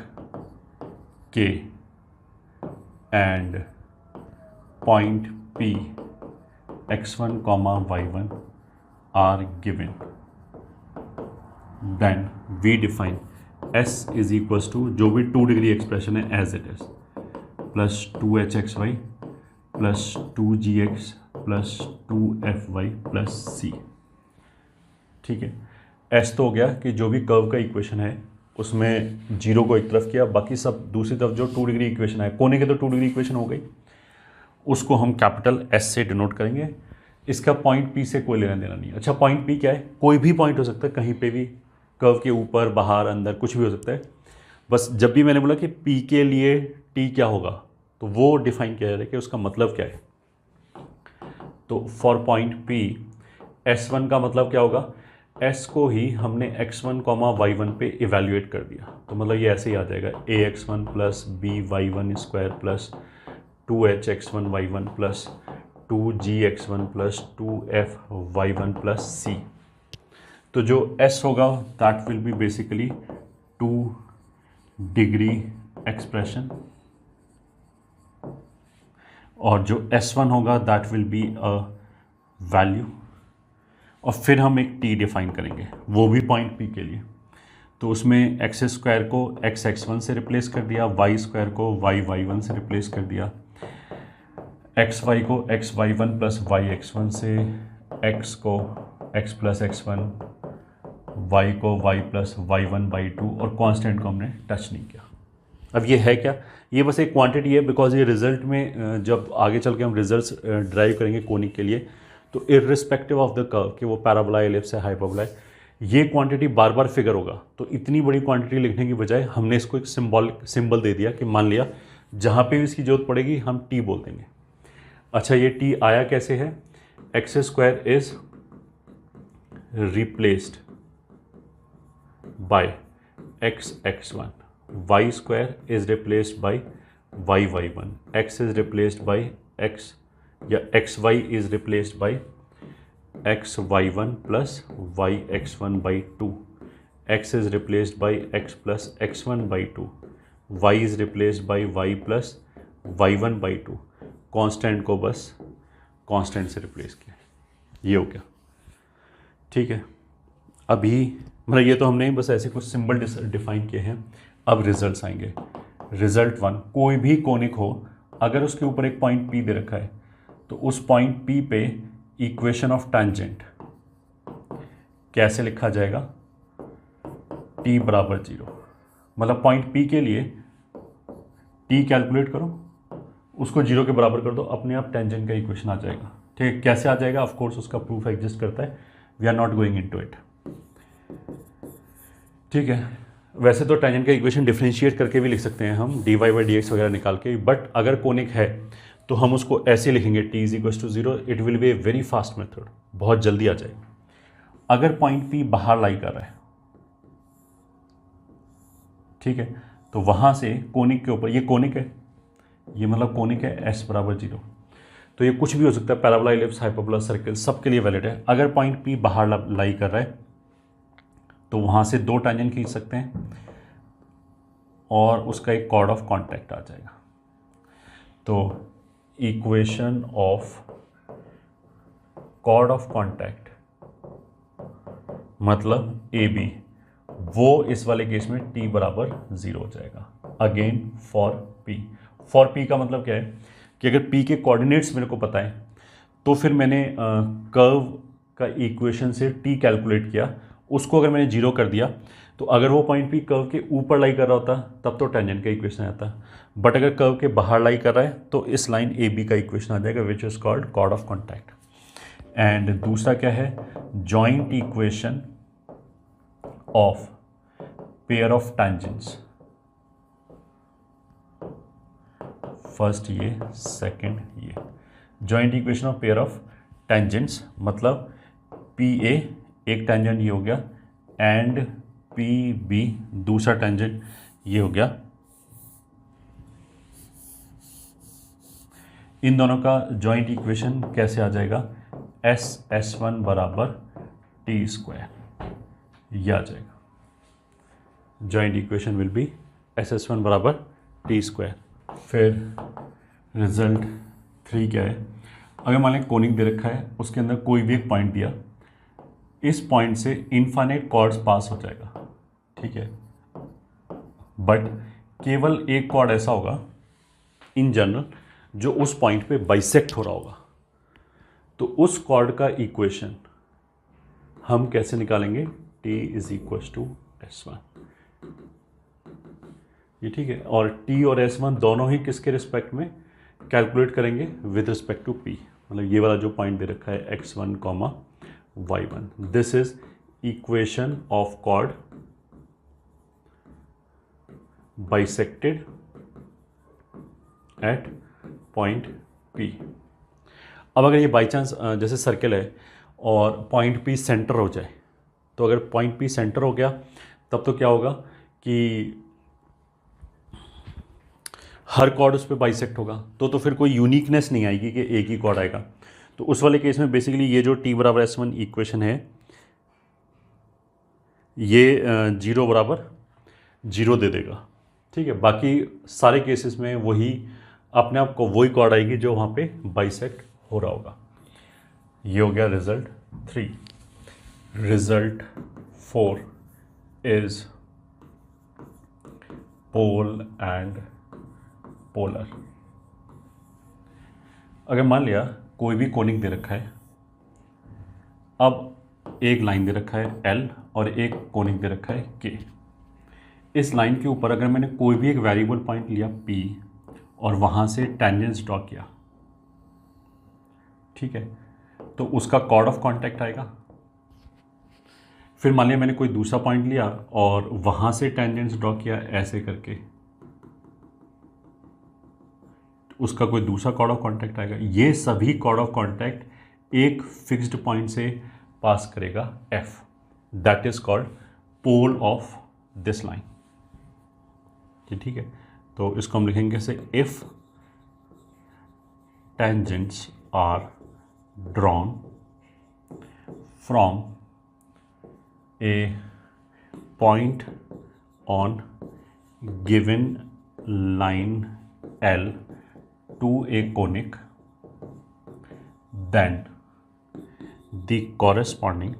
के and point P x1, y1 are given, then we define S is equals to जो भी 2 डिग्री एक्सप्रेशन है as it is, plus 2hxy plus 2gx plus 2fy plus c। ठीक है, S तो हो गया कि जो भी कर्व का इक्वेशन है उसमें 0 को एक तरफ किया, बाकी सब दूसरी तरफ जो 2 डिग्री इक्वेशन है, कोने के तो 2 डिग्री इक्वेशन हो गई, उसको हम कैपिटल S से डिनोट करेंगे। इसका पॉइंट P से कोई लेना देना नहीं है। अच्छा, पॉइंट P क्या है, कोई भी पॉइंट हो सकता है, कहीं पे भी, कर्व के ऊपर, बाहर, अंदर, कुछ भी हो सकता है। बस जब भी मैंने बोला कि P के लिए T क्या होगा, तो वो डिफाइन किया जा रहा है कि उसका मतलब क्या है। तो फॉर पॉइंट P S1 का मतलब क्या होगा, एस को ही हमने x1 y1 पे इवेल्यूएट कर दिया, तो मतलब ये ऐसे ही आ जाएगा ax1 plus by1 square plus 2hx1y1 plus 2gx1 plus 2fy1 plus c। तो जो s होगा that will B basically 2 degree expression, और जो s1 होगा that will be a value, और फिर हम एक t डिफाइन करेंगे वो भी पॉइंट p के लिए। तो उसमें एक्स स्क्वायर को x1 से रिप्लेस कर दिया, वाई स्क्वायर को y1 से रिप्लेस कर दिया, xy को xy1 प्लस yx1 से, x को x प्लस x1, y को y प्लस y1/2, और कांस्टेंट को हमने टच नहीं किया। अब ये है क्या, ये बस एक क्वांटिटी है, बिकॉज ये रिजल्ट में जब आगे चल के हम रिजल्ट्स ड्राइव करेंगे कोनिक के लिए, तो इररिस्पेक्टिव ऑफ द कर्व कि वो पैराबोला एलिप्स है हाइपरबोला है, ये क्वांटिटी बार बार फिगर होगा। तो इतनी बड़ी क्वांटिटी लिखने की बजाय हमने इसको एक सिंबल दे दिया कि मान लिया जहाँ पे भी इसकी जरूरत पड़ेगी हम टी बोल देंगे। अच्छा, ये टी आया कैसे है, x square is replaced by x1, y square is replaced by y1, x is replaced by x, या xy is replaced by xy1 plus yx1/2, x is replaced by x plus x1/2, y is replaced by y plus y1/2, constant को बस constant से replace किया, ये हो गया। ठीक है, अभी मतलब ये तो हमने बस ऐसे कुछ सिंबल डिफाइन किए हैं। अब रिजल्ट्स आएंगे। रिजल्ट 1, कोई भी कोनिक हो अगर उसके ऊपर एक पॉइंट P दे रखा है तो उस पॉइंट P पे इक्वेशन ऑफ टैंजेंट कैसे लिखा जाएगा, t बराबर 0, मतलब पॉइंट P के लिए t कैलकुलेट करो, उसको 0 के बराबर कर दो, अपने आप टेंजेंट का इक्वेशन आ जाएगा। ठीक है, कैसे आ जाएगा, ऑफ कोर्स उसका प्रूफ एग्जिस्ट करता है, we are not going into it. ठीक है, वैसे तो टेंजेंट का इक्वेशन डिफरेंशिएट करके भी लिख सकते हैं हम, dy/dx वगैरह निकाल के, बट अगर कोनिक है तो हम उसको ऐसे लिखेंगे t = 0, it will be a very fast method, बहुत जल्दी आ जाएगा। अगर पॉइंट P बाहर लाई कर रहा है, ठीक है, तो वहां से कोनिक के ऊपर, ये कोनिक है, ये मतलब कोनिक है s बराबर 0, तो ये कुछ भी हो सकता है, पैराबोला, एलिप्स, हाइपरबोला, सर्कल, सबके लिए वैलिड है। अगर पॉइंट P बाहर लाई कर रहा है तो वहां से 2 टेंजेंट खींच सकते हैं और उसका एक कॉर्ड ऑफ कॉन्टैक्ट आ जाएगा। तो equation of chord of contact मतलब AB, वो इस वाले केस में t बराबर 0 हो जाएगा। अगेन फॉर P का मतलब क्या है कि अगर P के कोऑर्डिनेट्स मेरे को पता है तो फिर मैंने कर्व का इक्वेशन से t कैलकुलेट किया, उसको अगर मैंने 0 कर दिया तो अगर वो पॉइंट P कर्व के ऊपर लाई कर रहा होता तब तो टेंजेंट का इक्वेशन आता, बट अगर कर्व के बाहर लाई कर रहा है तो इस लाइन AB का इक्वेशन आ जाएगा, which is called chord of contact. And दूसरा क्या है, joint equation of pair of tangents, first ये, सेकंड ये, joint equation of pair of tangents मतलब PA एक टेंजेंट ये हो गया एंड PB दूसरा टेंजेंट ये हो गया, इन दोनों का जॉइंट इक्वेशन कैसे आ जाएगा, S1 बराबर t², ये आ जाएगा। Joint equation will be S1 बराबर t²। फिर रिजल्ट 3 क्या है, अगर मान लें कोनिक दे रखा है, उसके अंदर कोई भी एक पॉइंट दिया, इस पॉइंट से इनफाइनाइट कॉर्ड्स पास हो जाएगा, ठीक है, बट केवल एक कॉर्ड ऐसा होगा इन जनरल जो उस पॉइंट पे बाइसेक्ट हो रहा होगा, तो उस कॉर्ड का इक्वेशन हम कैसे निकालेंगे, t = S1, ये ठीक है, और t और S1 दोनों ही किसके रिस्पेक्ट में कैलकुलेट करेंगे, विद रिस्पेक्ट टू P, मतलब ये वाला जो पॉइंट दे रखा है x1, y1, this is equation of chord bisected at point P। अब अगर ये बाई चांस जैसे सर्कल है और पॉइंट P सेंटर हो जाए, तो अगर पॉइंट पी सेंटर हो गया तब तो क्या होगा कि हर कॉर्ड उस पर बाइसेक्ट होगा, तो फिर कोई यूनिकनेस नहीं आएगी कि एक ही कॉर्ड आएगा। तो उस वाले केस में बेसिकली ये जो t बराबर s1 इक्वेशन है ये 0 बराबर 0 दे देगा। ठीक है, बाकी सारे केसेस में वही अपने आप को वही कॉर्ड आएगी जो वहाँ पे बाइसेक्ट हो रहा होगा। ये हो गया result 3। Result 4 is pole and polar. अगर मान लिया कोई भी कोनिक दे रखा है, अब एक लाइन दे रखा है L और एक कोनिक दे रखा है K। इस लाइन के ऊपर अगर मैंने कोई भी एक वेरिएबल पॉइंट लिया P और वहाँ से टेंजेंस ड्रॉ किया, ठीक है, तो उसका कॉर्ड ऑफ कांटेक्ट आएगा। फिर मान लिया मैंने कोई दूसरा पॉइंट लिया और वहाँ से टेंजेंस ड्रॉ किया ऐसे करके, उसका कोई दूसरा कॉर्ड ऑफ कांटेक्ट आएगा। ये सभी कॉर्ड ऑफ कांटेक्ट एक फिक्स्ड पॉइंट से पास करेगा F, that is called pole of this line. ठीक है, तो इसको हम लिखेंगे say if tangents are drawn from a point on given line L to a conic, then the corresponding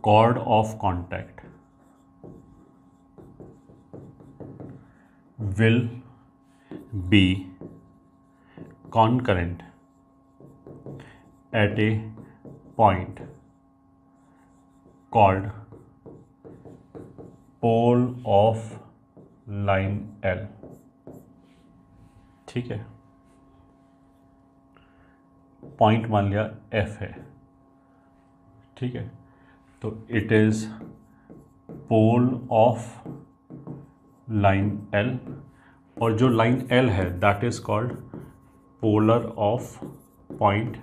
chord of contact will be concurrent at a point called pole of line L। ठीक है, point मान लिया F है, ठीक है, तो it is pole of line L, और जो लाइन L है that is called polar of point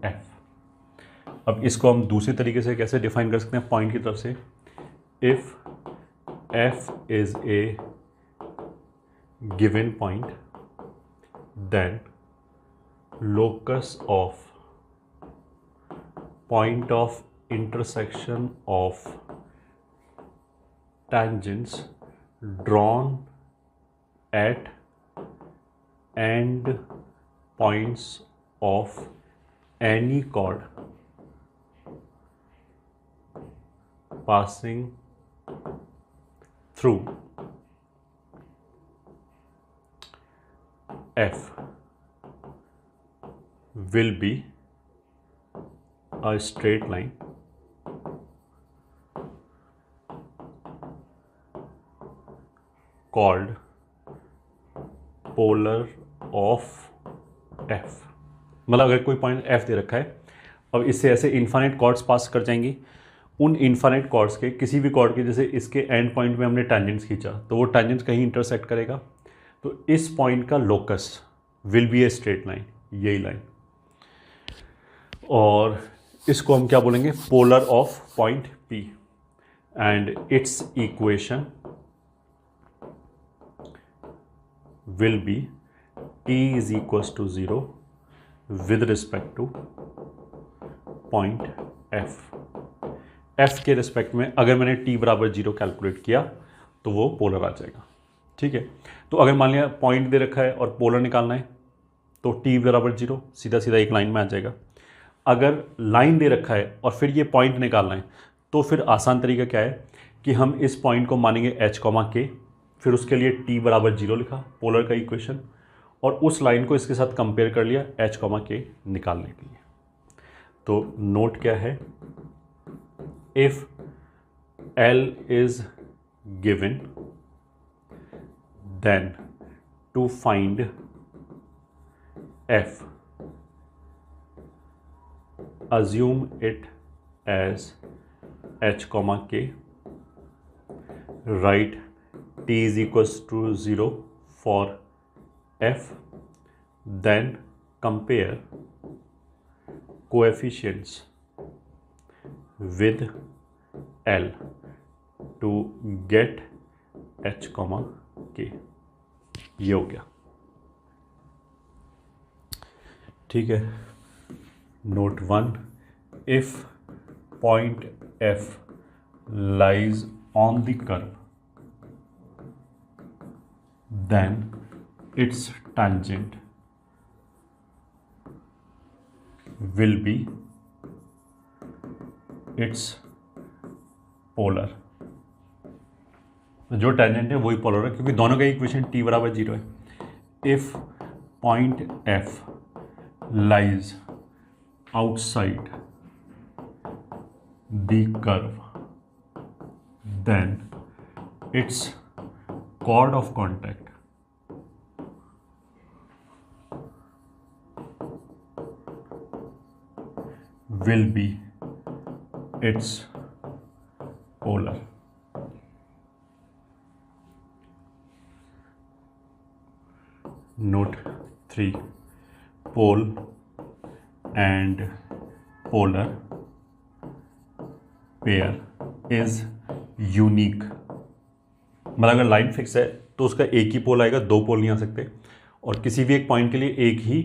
F। अब इसको हम दूसरी तरीके से कैसे डिफाइन कर सकते हैं पॉइंट की तरफ से, if F is a given point then locus of point of intersection of tangents drawn at end points of any chord passing through F will be a straight line called polar of F। मतलब अगर कोई point F दे रखा है, अब इससे ऐसे infinite chords पास कर जाएंगी, उन इन्फाइनाइट कॉर्ड्स के किसी भी कॉर्ड के, जैसे इसके एंड पॉइंट में हमने टेंजेंट्स खींचा तो वो टेंजेंट्स कहीं इंटरसेक्ट करेगा, तो इस पॉइंट का locus will be a straight line, यही लाइन, और इसको हम क्या बोलेंगे, polar of point P, and it's equation will be t is equals to 0 with respect to point F। F के रिस्पेक्ट में अगर मैंने t बराबर 0 कैलकुलेट किया तो वो पोलर आ जाएगा। ठीक है, तो अगर मान लिया पॉइंट दे रखा है और पोलर निकालना है तो t बराबर 0 सीधा सीधा एक लाइन में आ जाएगा। अगर लाइन दे रखा है और फिर ये पॉइंट निकालना है तो फिर आसान तरीका क्या है कि हम इस पॉइंट को मानेंगे h, k, फिर उसके लिए t बराबर 0 लिखा, पोलर का इक्वेशन, और उस लाइन को इसके साथ कंपेयर कर लिया h, k निकालने के लिए। तो नोट क्या है, if L is given then to find F assume it as h, k, write t is equals to 0 for F, then compare coefficients with L to get h, k। ये हो गया, ठीक है। Note 1, if point F lies on the curve, then its tangent will be its polar। जो tangent है वही polar है, क्योंकि दोनों का इक्वेशन t बराबर 0 है। If point F lies outside the curve, then its chord of contact will be its polar। Note 3, pole and polar pair is unique। मतलब अगर लाइन फिक्स है तो उसका एक ही पोल आएगा, दो पोल नहीं आ सकते, और किसी भी एक पॉइंट के लिए एक ही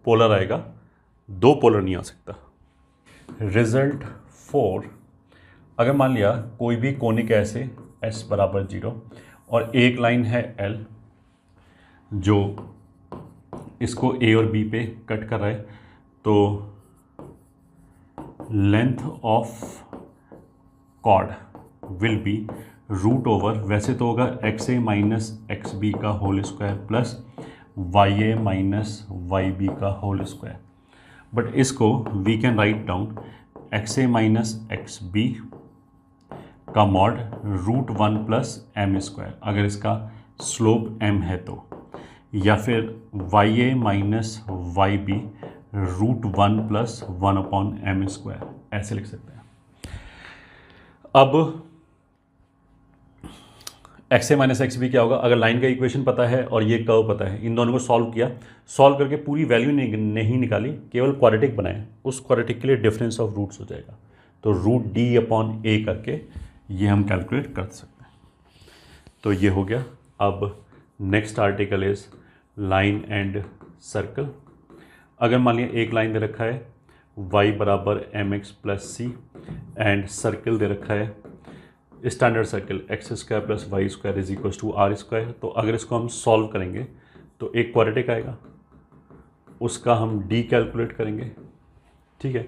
पोलर आएगा, दो पोलर नहीं आ सकता। रिजल्ट 4, अगर मान लिया कोई भी कोनिक ऐसे s बराबर 0 और एक लाइन है L जो इसको A और B पे कट कर रहा है, तो length of chord will be root over, वैसे तो होगा XA माइनस XB का whole square plus YA minus YB का होल स्क्वायर, बट इसको we can write down XA minus XB का mod root 1 plus M square, अगर इसका slope M है तो, या फिर YA minus YB root 1 plus 1 upon M square, ऐसे लिख सकते हैं। अब XA माइनस XB क्या होगा, अगर लाइन का इक्वेशन पता है और ये कर्व पता है, इन दोनों को सॉल्व किया, सॉल्व करके पूरी वैल्यू नहीं निकाली, केवल क्वाड्रेटिक बनाए, उस क्वाड्रेटिक के लिए डिफरेंस ऑफ रूट्स हो जाएगा, तो रूट D अपॉन A करके ये हम कैलकुलेट कर सकते हैं। तो ये हो गया। अब next article is line and circle. अगर मान लिया एक लाइन दे रखा है y बराबर mx plus c and circle दे रखा है standard circle x square plus y square is equal to are square, तो अगर इसको हम सॉल्व करेंगे तो एक क्वाड्रेटिक आएगा, उसका हम d कैलकुलेट करेंगे, ठीक है।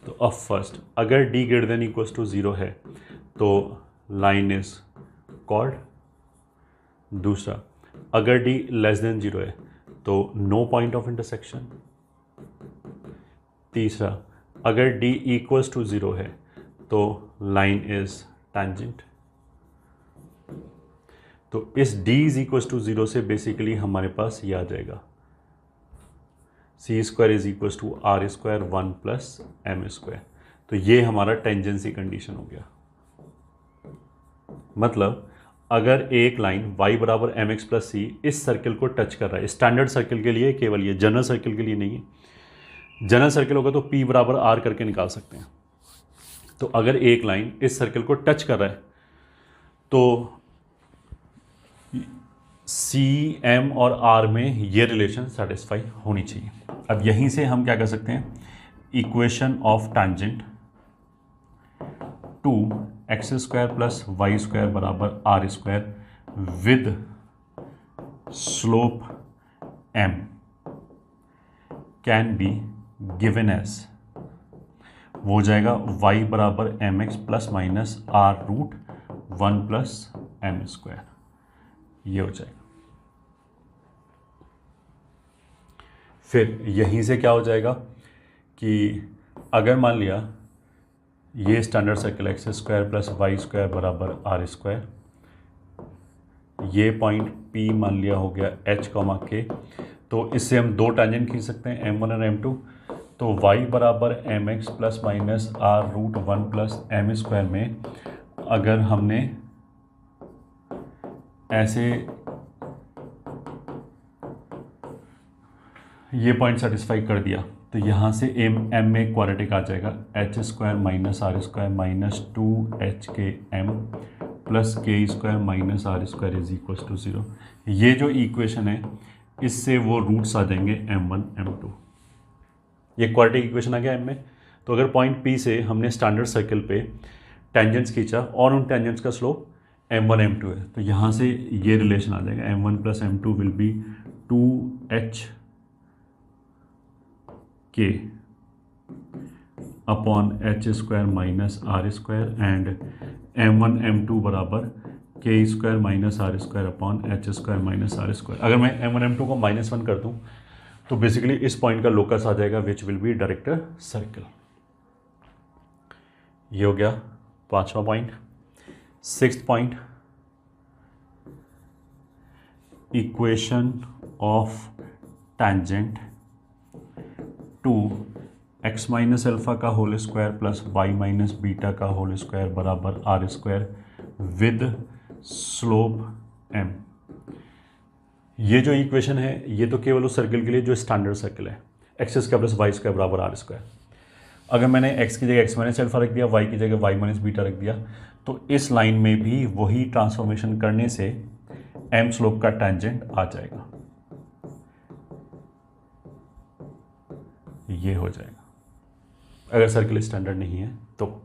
तो अब फर्स्ट, अगर d greater than equal to 0 है तो लाइन इज कॉर्ड। दूसरा, अगर d लेस देन 0 है तो नो पॉइंट ऑफ इंटरसेक्शन। तीसरा, अगर d इक्वल्स टू 0 है तो लाइन इज टेंजेंट। तो इस d इज इक्वल्स टू 0 से बेसिकली हमारे पास ये आ जाएगा c square is equals to are square 1 plus m square. तो ये हमारा टेंजेंसी कंडीशन हो गया। मतलब अगर एक लाइन y बराबर एम एक्स प्लस सी इस सर्कल को टच कर रहा है, स्टैंडर्ड सर्कल के लिए केवल, ये जनरल सर्कल के लिए नहीं है। जनरल सर्कल होगा तो p बराबर r करके निकाल सकते हैं। तो अगर एक लाइन इस सर्कल को टच कर रहा है तो सी एम और आर में ये रिलेशन सेटिस्फाई होनी चाहिए। अब यहीं से हम क्या कर सकते हैं, equation of tangent to x square plus y square बराबर are square with slope m can be given as, वो हो जाएगा y बराबर m x plus minus are root 1 plus m square, ये हो जाएगा। फिर यहीं से क्या हो जाएगा कि अगर मान लिया ये standard circle x square plus y square बराबर आर स्क्वायर, ये पॉइंट P मान लिया हो गया h, k, तो इससे हम दो टेंजेंट खींच सकते हैं m1 और m2। तो y बराबर m x plus minus are root 1 plus m square में अगर हमने ऐसे ये पॉइंट सेटिस्फाई कर दिया तो यहाँ से एम में क्वाड्रेटिक आ जाएगा, h square minus are square minus 2HKM plus k square minus are square is equal to 0। ये जो इक्वेशन है इससे वो रूट्स आ जाएंगे m1 m2। ये क्वाड्रेटिक इक्वेशन आ गया m में। तो अगर पॉइंट P से हमने स्टैंडर्ड सर्कल पे टेंजेंट्स खींचा और उन टेंजेंट्स का स्लोप m1 m2 है, तो यहाँ से ये रिलेशन आ जाएगा, m1 प्लस m2 will be 2HK upon h square minus are square and m1 m2 बराबर k square minus are square upon h square minus are square. अगर मैं m1 m2 को -1 कर दूं तो बेसिकली इस पॉइंट का लोकस आ जाएगा which will be director circle. ये हो गया 5वां point. 6th point, equation of tangent to x minus alpha का whole square plus y minus beta का होल स्क्वायर बराबर are square with slope m। ये जो इक्वेशन है ये तो केवल उस सर्कल के लिए जो स्टैंडर्ड सर्कल है, x square plus y square बराबर आर स्क्वायर। अगर मैंने x की जगह x माइनस अल्फा रख दिया, y की जगह y माइनस बीटा रख दिया, तो इस लाइन में भी वही ट्रांसफॉर्मेशन करने से m स्लोप का टेंजेंट आ जाएगा, ये हो जाएगा अगर सर्कल स्टैंडर्ड नहीं है तो।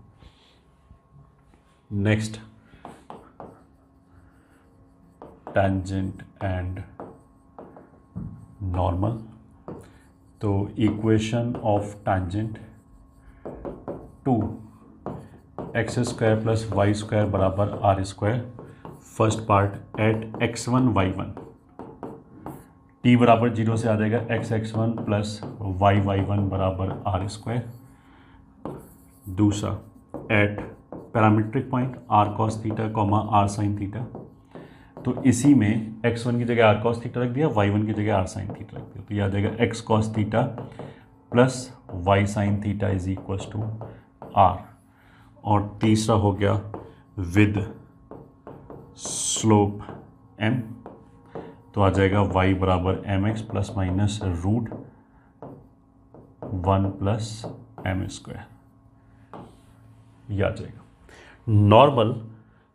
Next, tangent and normal. तो equation of tangent to x square plus y square बराबर are square. First part at x1 y1, t बराबर 0 से आ जाएगा x1 प्लस y1 बराबर आर स्क्वायर। दूसरा at parametric point r cos theta comma r sin theta, तो इसी में x1 की जगह r cos थीटा रख दिया, y1 की जगह r sin थीटा रख दिया, तो यह आ जाएगा x cos theta plus y sin theta is equal to r। और तीसरा हो गया विद स्लोप m, तो आ जाएगा y बराबर mx plus minus root 1 plus m square, यह आ जाएगा। नॉर्मल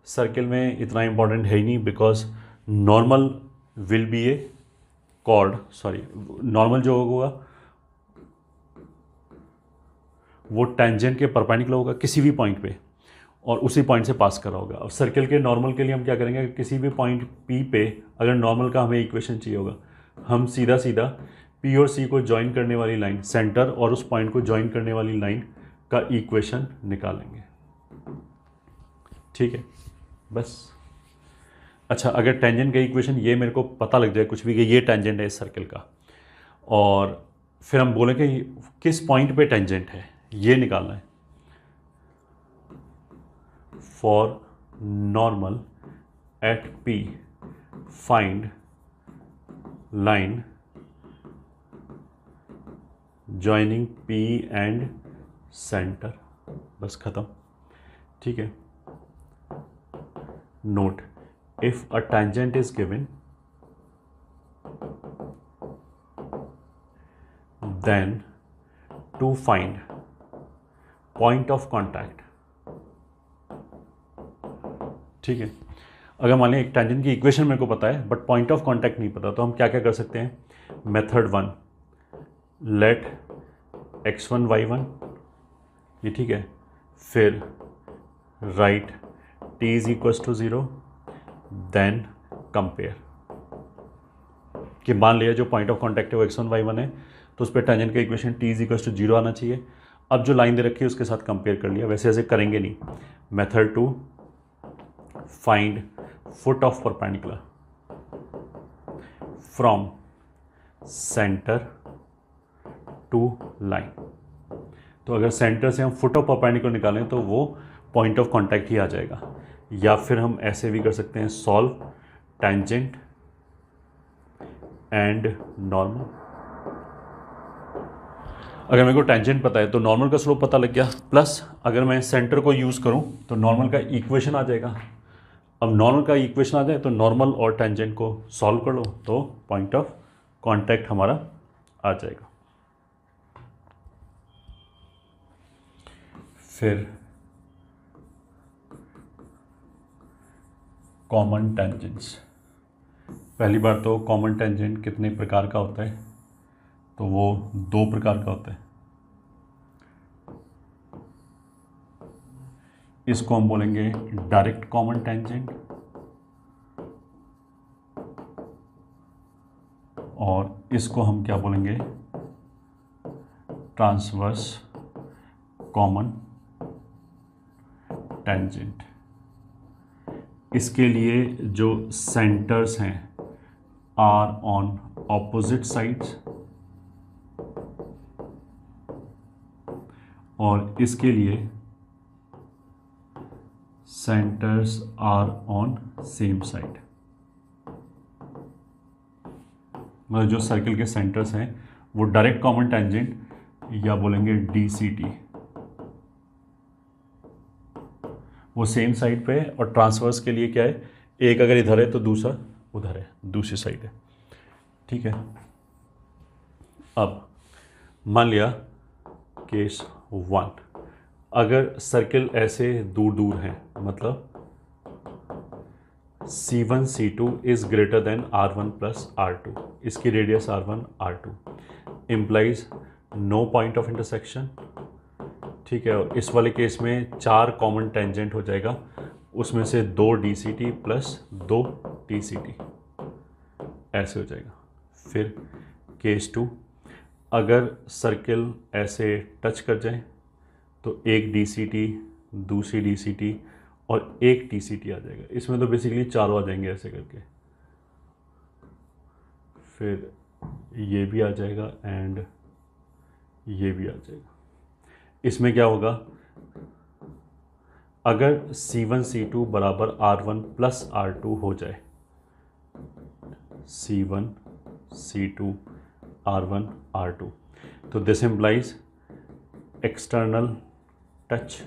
सर्किल में इतना इंपॉर्टेंट है ही नहीं, because normal will be a chord, sorry normal जो होगा वो टेंजेंट के परपेंडिकुलर होगा किसी भी पॉइंट पे और उसी पॉइंट से पास कर रहा होगा। और सर्किल के नॉर्मल के लिए हम क्या करेंगे, किसी भी पॉइंट P पे अगर नॉर्मल का हमें इक्वेशन चाहिए होगा, हम सीधा सीधा P और C को ज्वाइन करने वाली लाइन, सेंटर और उस पॉइंट को ज्वाइन करने वाली लाइन का इक्वेशन निकालेंगे। ठीक है, बस। अच्छा, अगर टेंजेंट का इक्वेशन ये मेरे को पता लग जाए कुछ भी कि ये टेंजेंट है इस सर्कल का, और फिर हम बोलें कि किस पॉइंट पे टेंजेंट है, ये निकालना है। For normal at P find line joining P and centre, बस खत्म। ठीक है, note, if a tangent is given then to find point of contact। ठीक है, अगर मान लें एक टेंजेंट की इक्वेशन मेरे को पता है बट पॉइंट ऑफ कांटेक्ट नहीं पता, तो हम क्या क्या कर सकते हैं। मेथड 1, लेट x1 y1, ये ठीक है, फिर right t is equals to 0, then compare कि मान लिया जो पॉइंट ऑफ कांटेक्ट है वो x1 y1 है, तो उस पर टेंजेंट का equation t is equals to 0 आना चाहिए। अब जो लाइन दे रखी है उसके साथ कंपेयर कर लिया, वैसे ऐसे करेंगे नहीं। Method 2, find foot of perpendicular from centre to line. तो अगर सेंटर से हम फुट ऑफ परपेंडिकुलर निकालें तो वो पॉइंट ऑफ कांटेक्ट ही आ जाएगा। या फिर हम ऐसे भी कर सकते हैं, सॉल्व टेंजेंट एंड नॉर्मल। अगर मेरे को टेंजेंट पता है तो नॉर्मल का स्लोप पता लग गया, प्लस अगर मैं सेंटर को यूज़ करूं तो नॉर्मल का इक्वेशन आ जाएगा। अब नॉर्मल का इक्वेशन आ जाए तो नॉर्मल और टेंजेंट को सॉल्व कर लो तो पॉइंट ऑफ कांटेक्ट हमारा आ जाएगा। फिर कॉमन टेंजेंट्स। पहली बार तो कॉमन टेंजेंट कितने प्रकार का होता है, तो वो 2 प्रकार का होता है। इसको हम बोलेंगे डायरेक्ट कॉमन टेंजेंट और इसको हम क्या बोलेंगे, ट्रांसवर्स कॉमन टेंजेंट। इसके लिए जो सेंटर्स हैं आर ऑन ऑपोजिट साइड्स और इसके लिए centres are on same side. मतलब जो सर्किल के सेंटर्स हैं वो डायरेक्ट कॉमन टेंजेंट या बोलेंगे DCT, वो सेम साइड पे है। और ट्रांसवर्स के लिए क्या है, एक अगर इधर है तो दूसरा उधर है, दूसरी साइड है। ठीक है। अब मान लिया केस 1, अगर सर्किल ऐसे दूर दूर हैं, मतलब C1 C2 is greater then R1 plus R2, इसकी radius R1 R2 implies no point of intersection. ठीक है। और इस वाले केस में 4 कॉमन टेंजेंट हो जाएगा, उसमें से 2 DCT प्लस 2 TCT, ऐसे हो जाएगा। फिर केस 2, अगर सर्किल ऐसे टच कर जाए तो एक DCT, दूसरी DCT और एक TCT आ जाएगा। इसमें तो बेसिकली चारों आ जाएंगे ऐसे करके। फिर ये भी आ जाएगा एंड ये भी आ जाएगा। इसमें क्या होगा, अगर C1 C2 बराबर R1 प्लस R2 हो जाए, C1 C2 R1 R2, तो this implies external touch.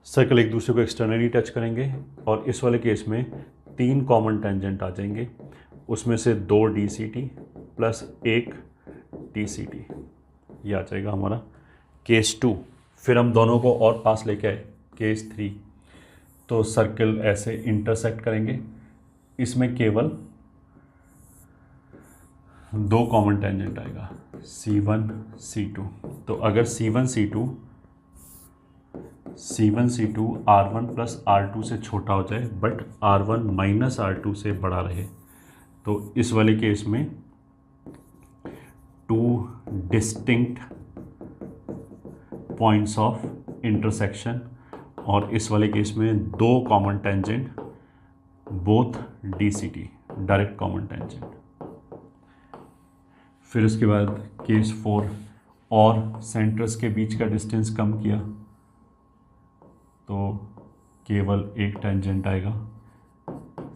Circle एक दूसरे को एक्सटर्नली टच करेंगे और इस वाले केस में 3 कॉमन टेंजेंट आ जाएंगे, उसमें से 2 DCT प्लस 1 TCT, ये आ जाएगा हमारा केस 2। फिर हम दोनों को और पास लेके आए केस 3, तो सर्कल ऐसे इंटरसेक्ट करेंगे, इसमें केवल 2 कॉमन टेंजेंट आएगा, C1 C2। तो अगर C1 C2 R1 plus R2 से छोटा हो जाए बट R1 माइनस R2 से बड़ा रहे, तो इस वाले केस में 2 डिस्टिंक्ट पॉइंट्स ऑफ इंटरसेक्शन और इस वाले केस में 2 common tangent, both DCT, direct common tangent. फिर उसके बाद केस 4, और सेंटर्स के बीच का डिस्टेंस कम किया तो केवल एक टेंजेंट आएगा,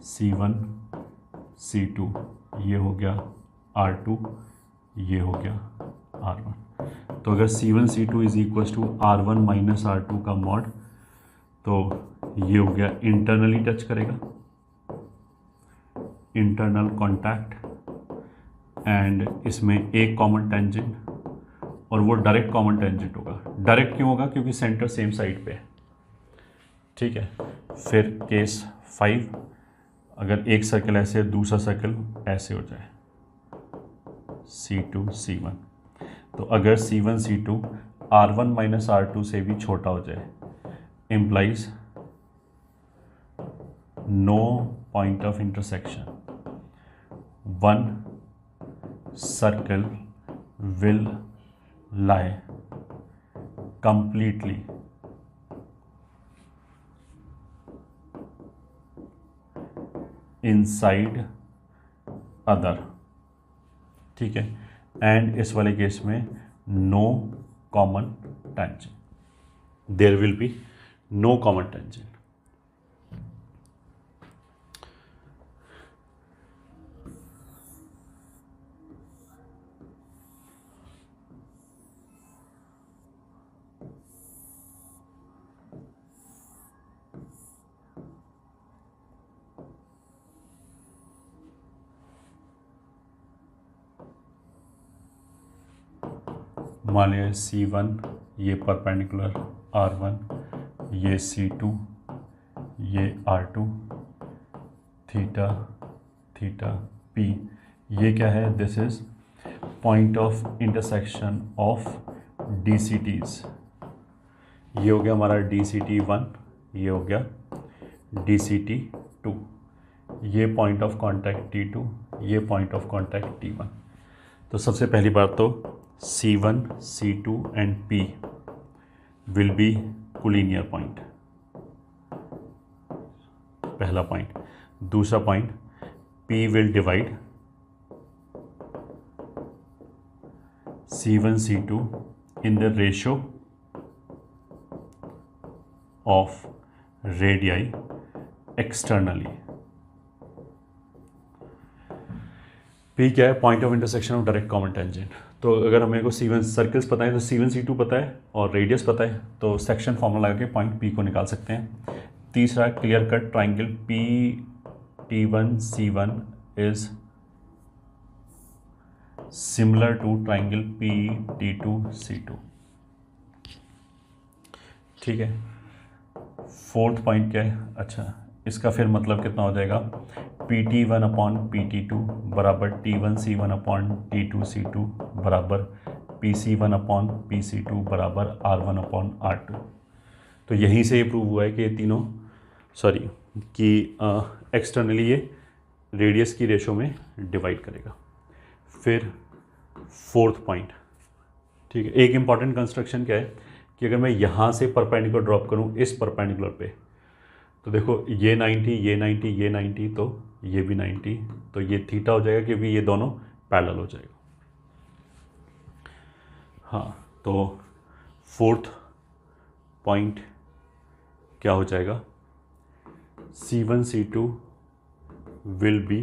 C1 C2, ये हो गया R2, ये हो गया R1। तो अगर C1 C2 is equal to R1 minus R2 का मॉड, तो ये हो गया इंटरनली टच करेगा, इंटरनल कॉन्टैक्ट, एंड इसमें एक कॉमन टेंजेंट और वो डायरेक्ट कॉमन टेंजेंट होगा। डायरेक्ट क्यों होगा, क्योंकि सेंटर सेम साइड पे है। ठीक है। फिर केस 5, अगर एक सर्कल ऐसे दूसरा सर्कल ऐसे हो जाए, C2 C1, तो अगर C1 C2 R1 minus R2 से भी छोटा हो जाए, implies no point of intersection, one circle will lie completely inside other। ठीक है। एंड इस वाले केस में no common tangent, there will be no common tangent. मान लिया C1 ये परपेंडिकुलर R1, ये C2, ये R2, थीटा थीटा P, ये क्या है? This is point of intersection of DCTs। ये हो गया हमारा DCT1, ये हो गया DCT2, ये पॉइंट ऑफ कॉन्टैक्ट T2, ये पॉइंट ऑफ कॉन्टैक्ट T1। तो सबसे पहली बात तो C1, C2 and P will be collinear point, पहला पॉइंट। दूसरा point, P will divide C1 C2 in the ratio of radii externally। P क्या है? Point of intersection of direct common tangent. तो अगर हमें को C1 सर्कल्स पता है तो C1 C2 पता है और रेडियस पता है, तो सेक्शन फॉर्मूला लगा के पॉइंट P को निकाल सकते हैं। तीसरा, clear cut triangle PT1 C1 is similar to triangle PT2 C2। ठीक है। फोर्थ पॉइंट क्या है? अच्छा, इसका फिर मतलब कितना हो जाएगा? PT1 अपॉन PT2 बराबर T1 C1 upon T2 C2 बराबर PC1 अपॉन PC2 बराबर R1 अपॉन R2। तो यहीं से ये प्रूव हुआ है कि ये तीनों कि एक्सटर्नली ये रेडियस की रेशो में डिवाइड करेगा। फिर फोर्थ पॉइंट, ठीक है, एक इंपॉर्टेंट कंस्ट्रक्शन क्या है कि अगर मैं यहाँ से परपेंडिकुलर ड्रॉप करूँ इस परपेंडिकुलर पे, तो देखो ये 90, ये 90, ये 90, तो ये भी 90, तो ये थीटा हो जाएगा क्योंकि ये दोनों पैरेलल हो जाएगा। हाँ, तो फोर्थ पॉइंट क्या हो जाएगा? C1 C2 will be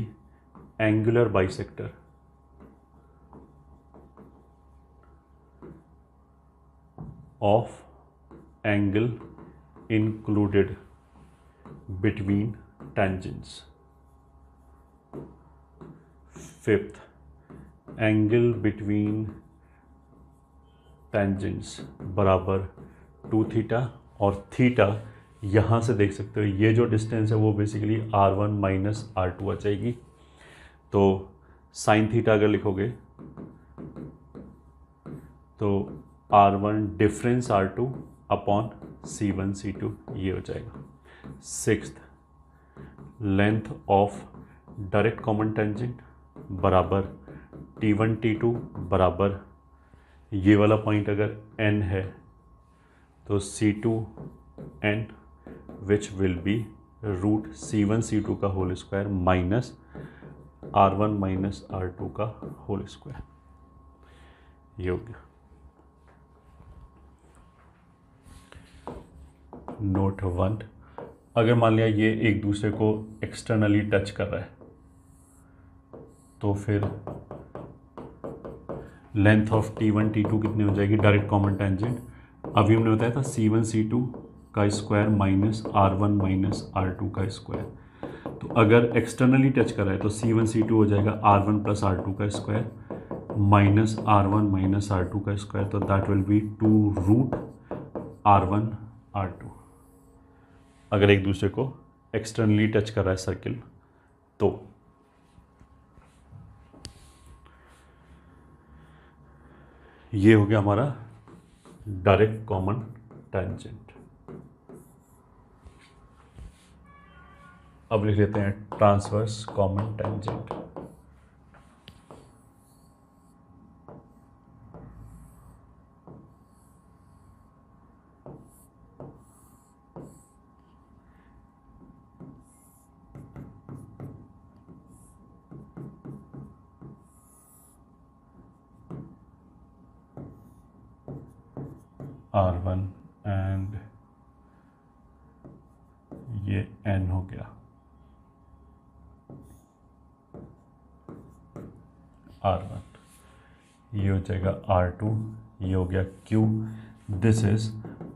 angular bisector of angle included between tangents। Fifth, angle between tangents बराबर 2 थीटा, और थीटा यहाँ से देख सकते हो ये जो डिस्टेंस है वो बेसिकली R1 माइनस R2 आ जाएगी। तो साइन थीटा अगर लिखोगे तो R1 difference R2 upon C1 C2 ये हो जाएगा। Sixth, length of direct common tangent बराबर T1 T2 बराबर ये वाला पॉइंट अगर n है तो C2 n which will be root C1 C2 का whole square minus R1 minus R2 का होल स्क्वायर। ये हो गया। नोट 1, अगर मान लिया ये एक दूसरे को एक्सटर्नली टच कर रहा है तो फिर लेंथ ऑफ T1 T2 कितनी हो जाएगी? डायरेक्ट कॉमन टेंजेंट अभी हमने बताया था C1 C2 का square minus R1 minus R2 का स्क्वायर। तो अगर एक्सटर्नली टच कर रहा है तो C1 C2 हो जाएगा R1 प्लस R2 का square minus R1 minus R2 का स्क्वायर, तो that will be 2 root R1 R2। अगर एक दूसरे को एक्सटर्नली टच कर रहा है सर्किल तो ये हो गया हमारा डायरेक्ट कॉमन टेंजेंट। अब लिख लेते हैं transverse common tangent. R1 and ये N हो गया R1, ये हो जाएगा R2, ये हो गया Q। This is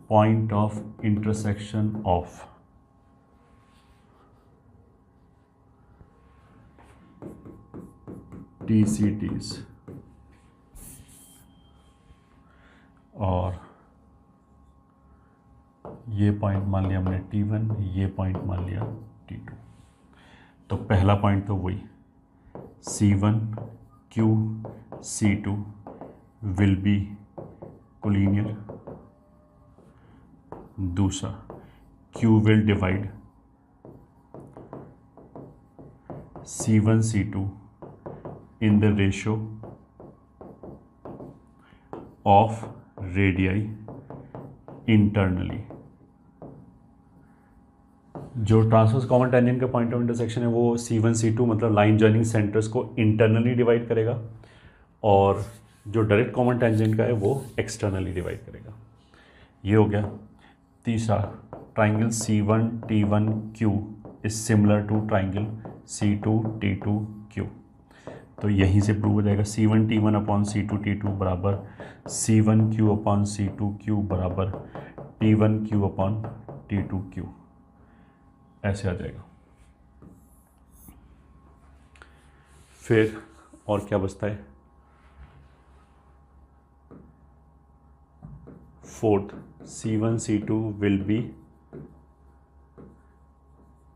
point of intersection of DCTs। और ये पॉइंट मान लिया हमने T1, ये पॉइंट मान लिया T2। तो पहला पॉइंट तो वही C1 Q C2 will be collinear. दूसरा Q will divide C1 C2 in the ratio of radii internally। जो ट्रांसवर्स कॉमन टेंजेंट का पॉइंट ऑफ इंटरसेक्शन है वो C1 C2 मतलब लाइन जॉइनिंग सेंटर्स को इंटरनली डिवाइड करेगा, और जो डायरेक्ट कॉमन टेंजेंट का है वो एक्सटर्नली डिवाइड करेगा। ये हो गया। तीसरा, triangle C1 T1 Q is similar to triangle C2 T2 Q। तो यहीं से प्रूव हो जाएगा C1 T1 upon C2 T2 बराबर C1 Q upon C2 Q बराबर T1 Q upon T2 Q, ऐसे आ जाएगा। फिर और क्या बचता है? Fourth, C1 C2 will be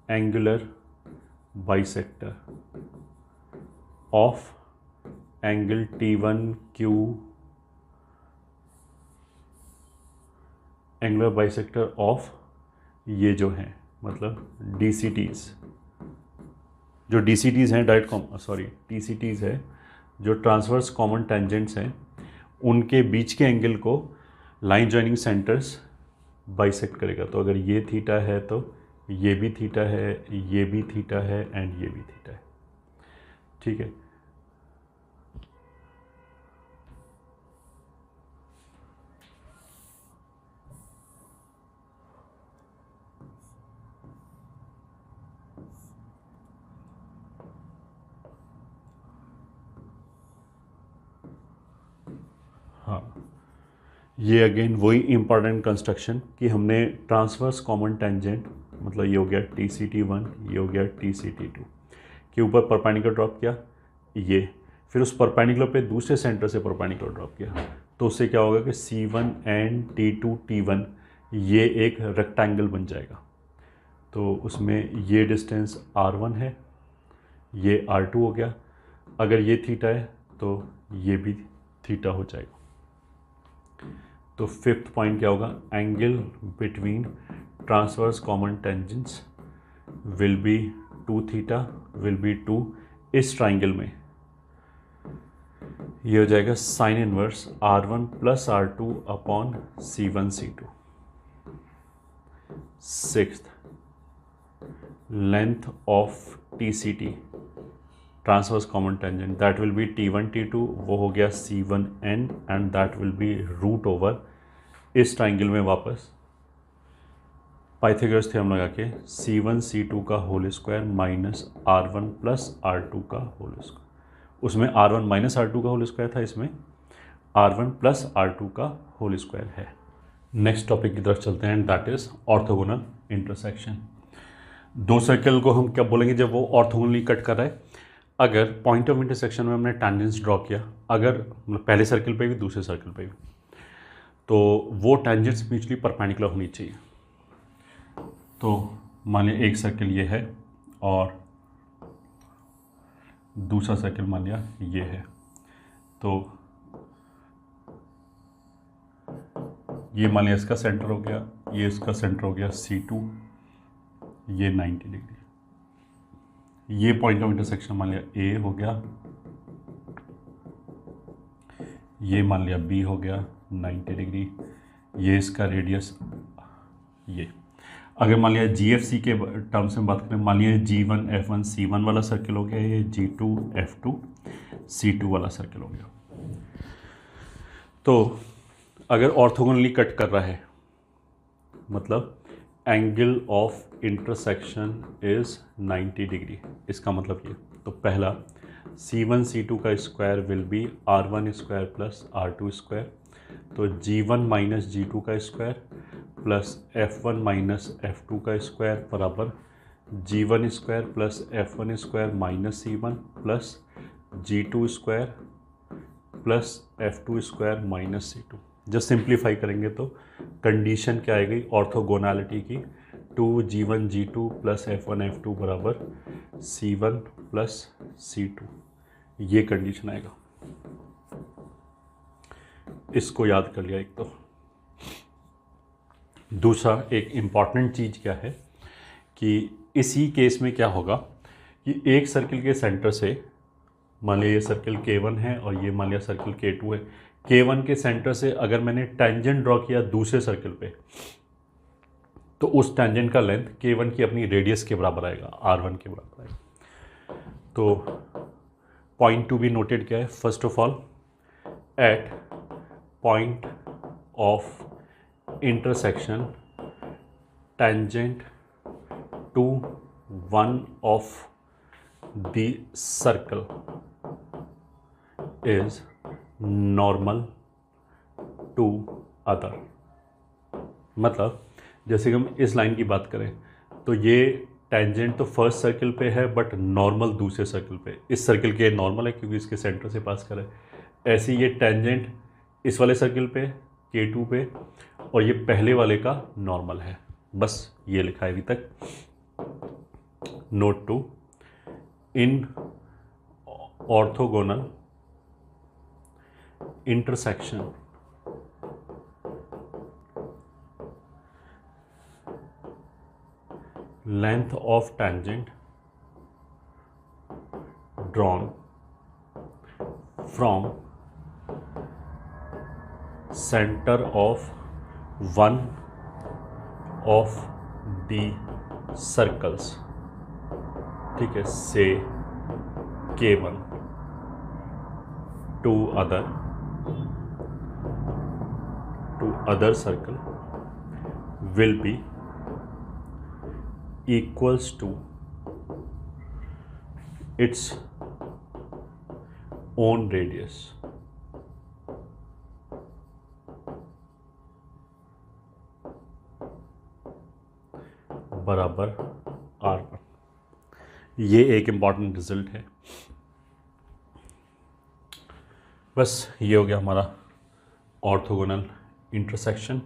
angular bisector of angle T1 Q, angular bisector of ये जो हैं मतलब DCTs, जो DCTs हैं TCTs है, जो ट्रांसवर्स कॉमन टेंजेंट्स हैं, उनके बीच के एंगल को लाइन जॉइनिंग सेंटर्स बाइसेक्ट करेगा। तो अगर ये थीटा है तो ये भी थीटा है, ये भी थीटा है एंड ये भी थीटा है। ठीक है। हाँ, ये अगेन वही इम्पॉर्टेंट कंस्ट्रक्शन कि हमने ट्रांसवर्स कॉमन टेंजेंट मतलब ये हो गया TCT1, ये हो गया TCT2 के ऊपर परपेंडिकुलर ड्रॉप किया, ये फिर उस परपेंडिकुलर पे दूसरे सेंटर से परपेंडिकुलर ड्रॉप किया। तो उससे क्या होगा कि C1 एंड T2 T1 ये एक रेक्टेंगल बन जाएगा। तो उसमें ये डिस्टेंस R1 है, ये R2 हो गया। अगर ये थीटा है तो ये भी थीटा हो जाएगा। तो फिफ्थ पॉइंट क्या होगा? Angle between transverse common tangents will be 2 theta will be 2। इस ट्राइंगल में ये हो जाएगा sine inverse R1 plus R2 upon C1 C2। Sixth, length of TCT transverse common tangent that will be T1 T2, वो हो गया C1N and that will be root over इस triangle में वापस पाइथागोरस थ्योरम लगा के C1 C2 का whole square minus R1 plus R2 का होल स्क्वायर। उसमें R1 माइनस R2 का होल स्क्वायर था, इसमें R1 प्लस R2 का होल स्क्वायर है। नेक्स्ट टॉपिक की तरफ चलते हैं, दैट इज ऑर्थोगोनल इंटरसेक्शन। दो सर्कल को हम क्या बोलेंगे जब वो ऑर्थोगोनली कट कर रहा है? अगर पॉइंट ऑफ इंटरसेक्शन में हमने टेंजेंट्स ड्रॉ किया, अगर पहले सर्कल पे भी दूसरे सर्कल पे भी, तो वो टेंजेंट्स म्यूचुअली परपेंडिकुलर होनी चाहिए। तो मान लिया एक सर्कल ये है और दूसरा सर्कल मान लिया ये है। तो ये मान लिया इसका सेंटर हो गया, ये इसका सेंटर हो गया C2, ये 90 डिग्री। ये पॉइंट ऑफ इंटरसेक्शन मान लिया A हो गया, ये मान लिया B हो गया 90 डिग्री, ये इसका रेडियस ये। अगर मान लिया GFC के टर्म्स में बात करें, मान लिया G1 F1 C1 वाला सर्कल हो गया, ये G2 F2 C2 वाला सर्कल हो गया। तो अगर ऑर्थोगोनली कट कर रहा है मतलब angle of intersection is 90 degree, इसका मतलब ये। तो पहला C1 C2 का square will be R1 square plus R2 square. तो G1 माइनस G2 का square plus F1 minus F2 का स्क्वायर बराबर G1 square plus F1 square minus C1 plus G2 square plus F2 square minus C2। जब simplify करेंगे तो condition क्या आएगी orthogonality की, 2g1 g2 plus f1 f2 बराबर c1 प्लस c2, ये कंडीशन आएगा। इसको याद कर लिया एक तो। दूसरा एक इम्पॉर्टेंट चीज़ क्या है कि इसी केस में क्या होगा कि एक सर्किल के सेंटर से, मान लिया ये सर्किल K1 है और ये मान लिया सर्किल K2 है, K1 के सेंटर से अगर मैंने टेंजेंट ड्रॉ किया दूसरे सर्किल पे, तो उस टेंजेंट का लेंथ K1 की अपनी रेडियस के बराबर आएगा, R1 के बराबर आएगा। तो पॉइंट टू बी नोटेड क्या है, first of all at point of intersection tangent to one of the circle is normal to other. मतलब जैसे कि हम इस लाइन की बात करें तो ये टेंजेंट तो फर्स्ट सर्किल पे है बट नॉर्मल दूसरे सर्किल पे, इस सर्किल के नॉर्मल है क्योंकि इसके सेंटर से पास करे। ऐसे ये टेंजेंट इस वाले सर्किल पे K2 पे और ये पहले वाले का नॉर्मल है, बस ये लिखा है अभी तक। Note two, in orthogonal intersection length of tangent drawn from center of one of the circles, ठीक है, say K1 to other circle will be equals to its own radius। बराबर R1। ये एक इम्पॉर्टेंट रिजल्ट है। बस ये हो गया हमारा ऑर्थोगोनल इंटरसेक्शन।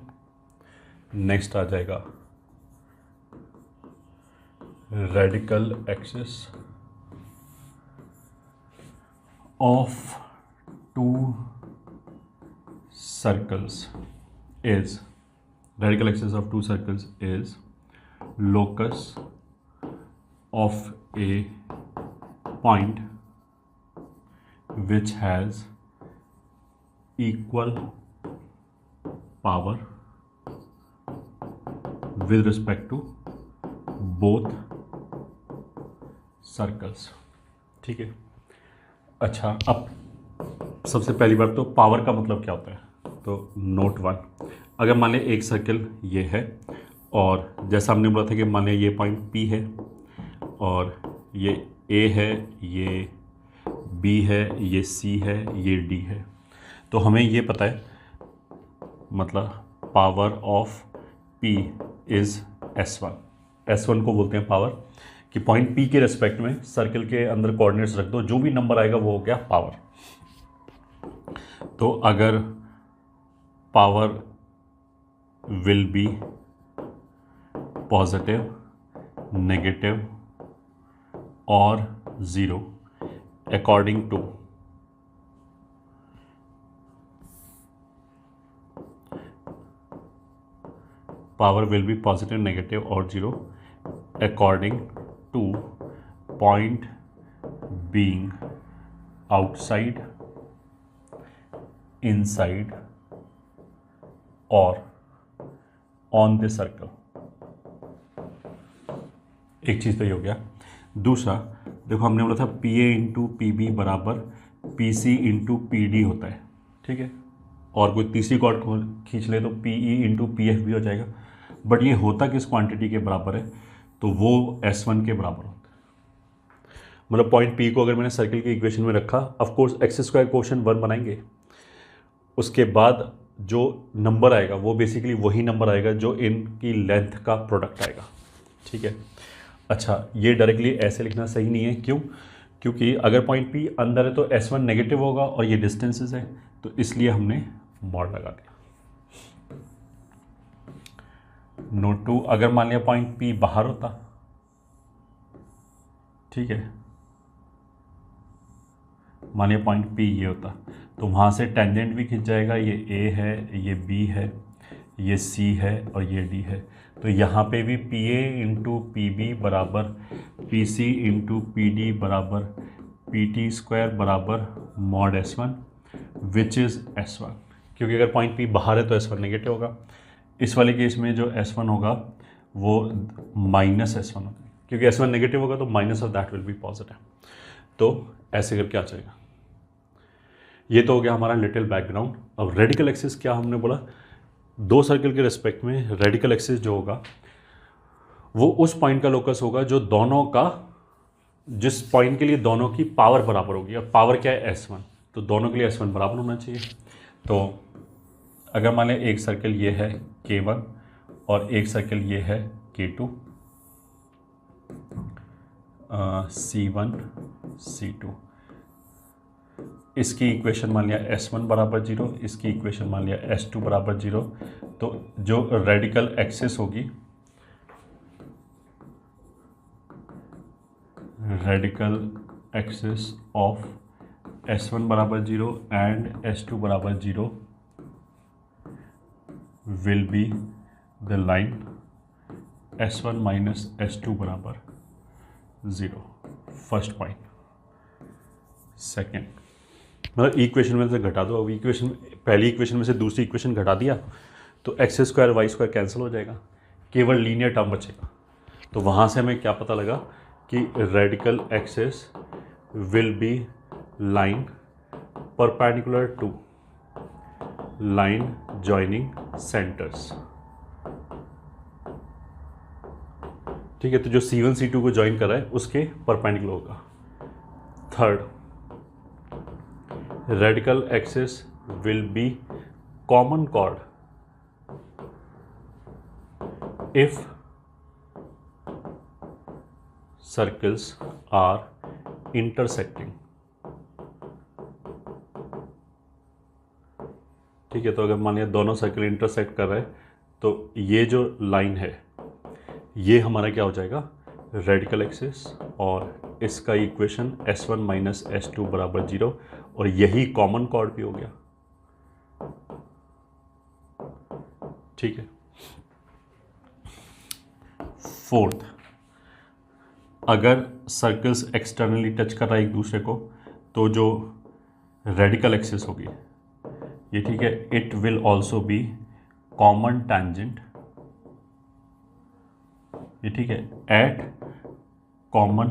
नेक्स्ट आ जाएगा radical axis of two circles is, radical axis of two circles is locus of a point which has equal power with respect to both circles. ठीक है, अच्छा अब सबसे पहली बात तो पावर का मतलब क्या होता है। तो नोट वन, अगर मान लें एक सर्कल ये है और जैसा हमने बोला था कि मान लें ये पॉइंट P है और ये A है, ये B है, ये C है, ये D है, तो हमें ये पता है मतलब power of P is S1। S1 को बोलते हैं पावर, कि पॉइंट P के रेस्पेक्ट में सर्कल के अंदर कोऑर्डिनेट्स रख दो, जो भी नंबर आएगा वो हो गया पावर। तो अगर power will be positive, negative और zero according to power will be positive, negative और zero according to point being outside, inside और ऑन द सर्कल। एक चीज़ तो ये हो गया। दूसरा देखो, हमने बोला था PA इंटू PB बराबर PC इंटू PD होता है, ठीक है, और कोई तीसरी कॉर्ड खींच ले तो PE इंटू PF भी हो जाएगा, बट ये होता किस क्वांटिटी के बराबर है, तो वो S1 के बराबर होता है। मतलब पॉइंट P को अगर मैंने सर्किल की इक्वेशन में रखा, ऑफकोर्स एक्स स्क्वायर क्वोशंट 1 बनाएंगे, उसके बाद जो नंबर आएगा वो बेसिकली वही नंबर आएगा जो इनकी लेंथ का प्रोडक्ट आएगा, ठीक है। अच्छा, ये डायरेक्टली ऐसे लिखना सही नहीं है, क्यों? क्योंकि अगर पॉइंट P अंदर है तो S1 नेगेटिव होगा और ये डिस्टेंसेस है, तो इसलिए हमने मॉड लगा दिया। नोट 2, अगर मान लिया पॉइंट P बाहर होता, ठीक है, मान लिया पॉइंट P ये होता, तो वहाँ से टेंजेंट भी खिंच जाएगा, ये A है, ये B है, ये C है और ये D है। तो यहाँ पे भी PA इंटू PB बराबर PC इंटू PD बराबर PT स्क्वायर बराबर mod S1 which is S1, क्योंकि अगर पॉइंट P बाहर है तो S1 नेगेटिव होगा। इस वाले केस में जो S1 होगा वो माइनस S1 होगा, क्योंकि S1 नेगेटिव होगा तो minus of that will be positive. तो ऐसे करके आ जाएगा। ये तो हो गया हमारा लिटिल बैकग्राउंड। अब रेडिकल एक्सिस क्या हमने बोला, दो सर्कल के रिस्पेक्ट में रेडिकल एक्सिस जो होगा वो उस पॉइंट का लोकस होगा जो दोनों का, जिस पॉइंट के लिए दोनों की पावर बराबर होगी। अब पावर क्या है, S1, तो दोनों के लिए S1 बराबर होना चाहिए। तो अगर मान लें एक सर्कल ये है K1 और एक सर्कल ये है K2, C1 C2, इसकी इक्वेशन मान लिया S1 बराबर 0, इसकी इक्वेशन मान लिया S2 बराबर 0। तो जो रेडिकल एक्सिस होगी, रेडिकल एक्सिस ऑफ S1 बराबर 0 एंड S2 बराबर 0 will be the line S1 minus S2 बराबर 0, फर्स्ट पॉइंट। सेकेंड, मतलब इक्वेशन में से घटा दो। अब इक्वेशन, पहली इक्वेशन में से दूसरी इक्वेशन घटा दिया तो x square y square cancel हो जाएगा, केवल लीनियर टर्म बचेगा। तो वहाँ से हमें क्या पता लगा कि radical axis will be line perpendicular to line joining centres. ठीक है, तो जो C1 C2 को ज्वाइन कर रहा है उसके परपेंडिकुलर होगा। Third, radical axis will be common chord if circles are intersecting. ठीक है, तो अगर मान लिया दोनों सर्कल इंटरसेक्ट कर रहे हैं तो ये जो लाइन है ये हमारा क्या हो जाएगा, रेडिकल एक्सिस, और इसका इक्वेशन S1 माइनस S2 बराबर 0, और यही कॉमन कॉर्ड भी हो गया। ठीक है। फोर्थ, अगर सर्कल्स एक्सटर्नली टच कर रहा है एक दूसरे को तो जो रेडिकल एक्सिस होगी ये, ठीक है, it will also be common tangent, ये ठीक है, एट कॉमन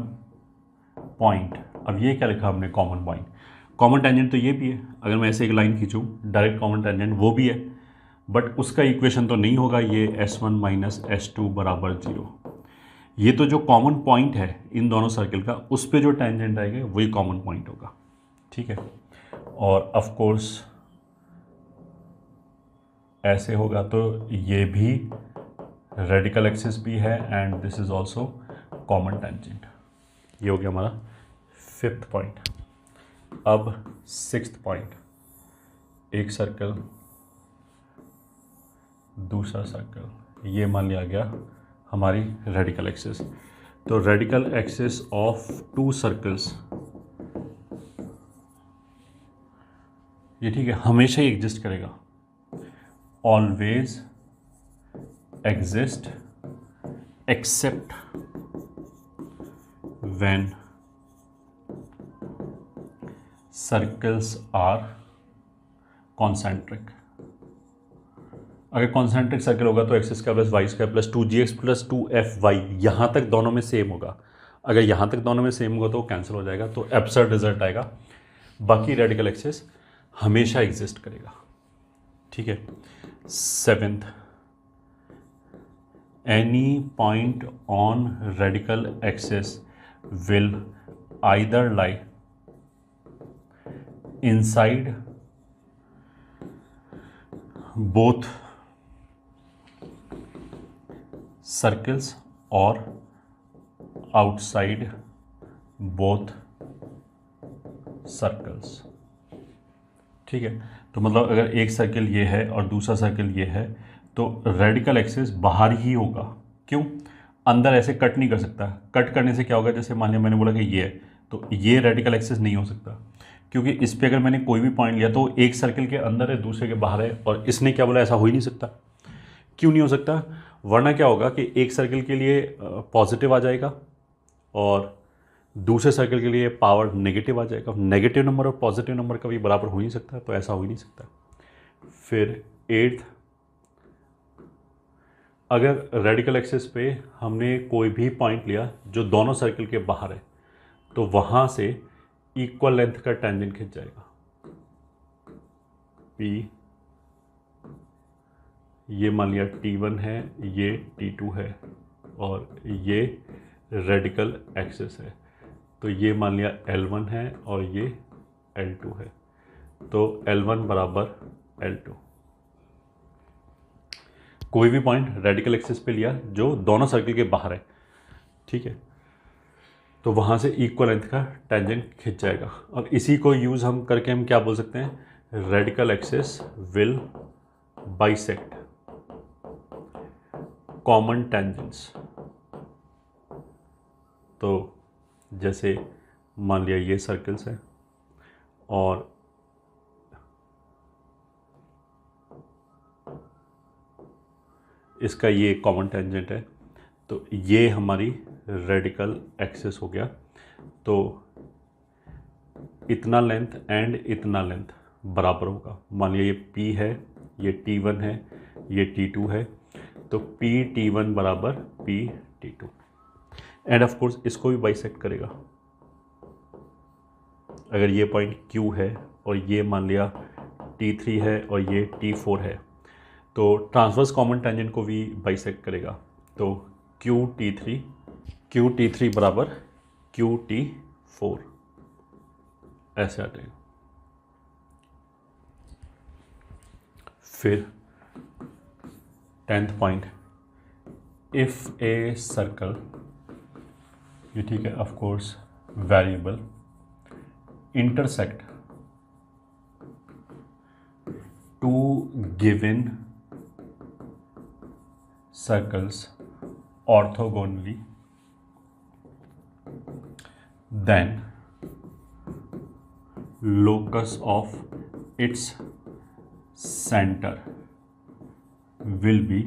पॉइंट। अब ये क्या लिखा हमने, कॉमन पॉइंट। कॉमन टेंजेंट तो ये भी है, अगर मैं ऐसे एक लाइन खींचूं डायरेक्ट कॉमन टेंजेंट वो भी है, बट उसका इक्वेशन तो नहीं होगा ये S1 माइनस S2 बराबर 0। ये तो जो कॉमन पॉइंट है इन दोनों सर्कल का, उस पर जो टेंजेंट आएगा वही कॉमन पॉइंट होगा। ठीक है, और ऑफ कोर्स ऐसे होगा तो ये भी रेडिकल एक्सिस भी है and this is also common tangent. ये हो गया हमारा फिफ्थ पॉइंट। अब सिक्स्थ पॉइंट, एक सर्कल दूसरा सर्कल, ये मान लिया गया हमारी रेडिकल एक्सिस। तो radical axis of two circles, ये ठीक है, हमेशा ही एग्जिस्ट करेगा, always exist except when circles are concentric. अगर कॉन्सेंट्रिक सर्कल होगा तो x square plus y square plus 2gx plus 2fy यहाँ तक दोनों में सेम होगा। अगर यहाँ तक दोनों में सेम होगा तो कैंसिल हो जाएगा, तो एब्सर्ड रिजल्ट आएगा। बाकी रेडिकल एक्सिस हमेशा एग्जिस्ट करेगा। ठीक है। Seventh, any point on radical axis will either lie inside both circles or outside both circles। ठीक है, तो मतलब अगर एक सर्कल ये है और दूसरा सर्कल ये है तो रेडिकल एक्सिस बाहर ही होगा। क्यों? अंदर ऐसे कट नहीं कर सकता। कट करने से क्या होगा, जैसे मान लिया मैंने बोला कि ये है, तो ये रेडिकल एक्सिस नहीं हो सकता, क्योंकि इस पे अगर मैंने कोई भी पॉइंट लिया तो एक सर्कल के अंदर है, दूसरे के बाहर है, और इसने क्या बोला, ऐसा हो ही नहीं सकता। क्यों नहीं हो सकता? वरना क्या होगा कि एक सर्कल के लिए पॉजिटिव आ जाएगा और दूसरे सर्कल के लिए पावर नेगेटिव आ जाएगा। नेगेटिव नंबर और पॉजिटिव नंबर का भी बराबर हो नहीं सकता, तो ऐसा हो ही नहीं सकता। फिर 8th, अगर रेडिकल एक्सिस पे हमने कोई भी पॉइंट लिया जो दोनों सर्कल के बाहर है, तो वहाँ से इक्वल लेंथ का टेंजेंट खिंच जाएगा। P, ये मान लिया T1 है, ये T2 है, और ये रेडिकल एक्सिस है, तो ये मान लिया L1 है और ये L2 है, तो L1 बराबर L2। कोई भी पॉइंट रेडिकल एक्सिस पे लिया जो दोनों सर्कल के बाहर है, ठीक है, तो वहाँ से इक्वल लेंथ का टेंजेंट खिंच जाएगा। और इसी को यूज़ हम करके हम क्या बोल सकते हैं, radical axis will bisect common tangents. तो जैसे मान लिया ये सर्कल्स है और इसका ये कॉमन टेंजेंट है, तो ये हमारी रेडिकल एक्सिस हो गया। तो इतना लेंथ एंड इतना लेंथ बराबर होगा। मान लिया ये P है, ये T1 है, ये T2 है, तो P T1 बराबर P T2। And of course इसको भी बाइसेक्ट करेगा। अगर ये पॉइंट Q है और ये मान लिया T3 है और ये T4 है, तो ट्रांसवर्स कॉमन टेंजेंट को भी बाइसेक्ट करेगा। तो Q T3 बराबर Q T4 ऐसे आ जाएगा। फिर 10th point, if a circle, ये ठीक है, of course variable intersect two given circles orthogonally, then locus of its center will be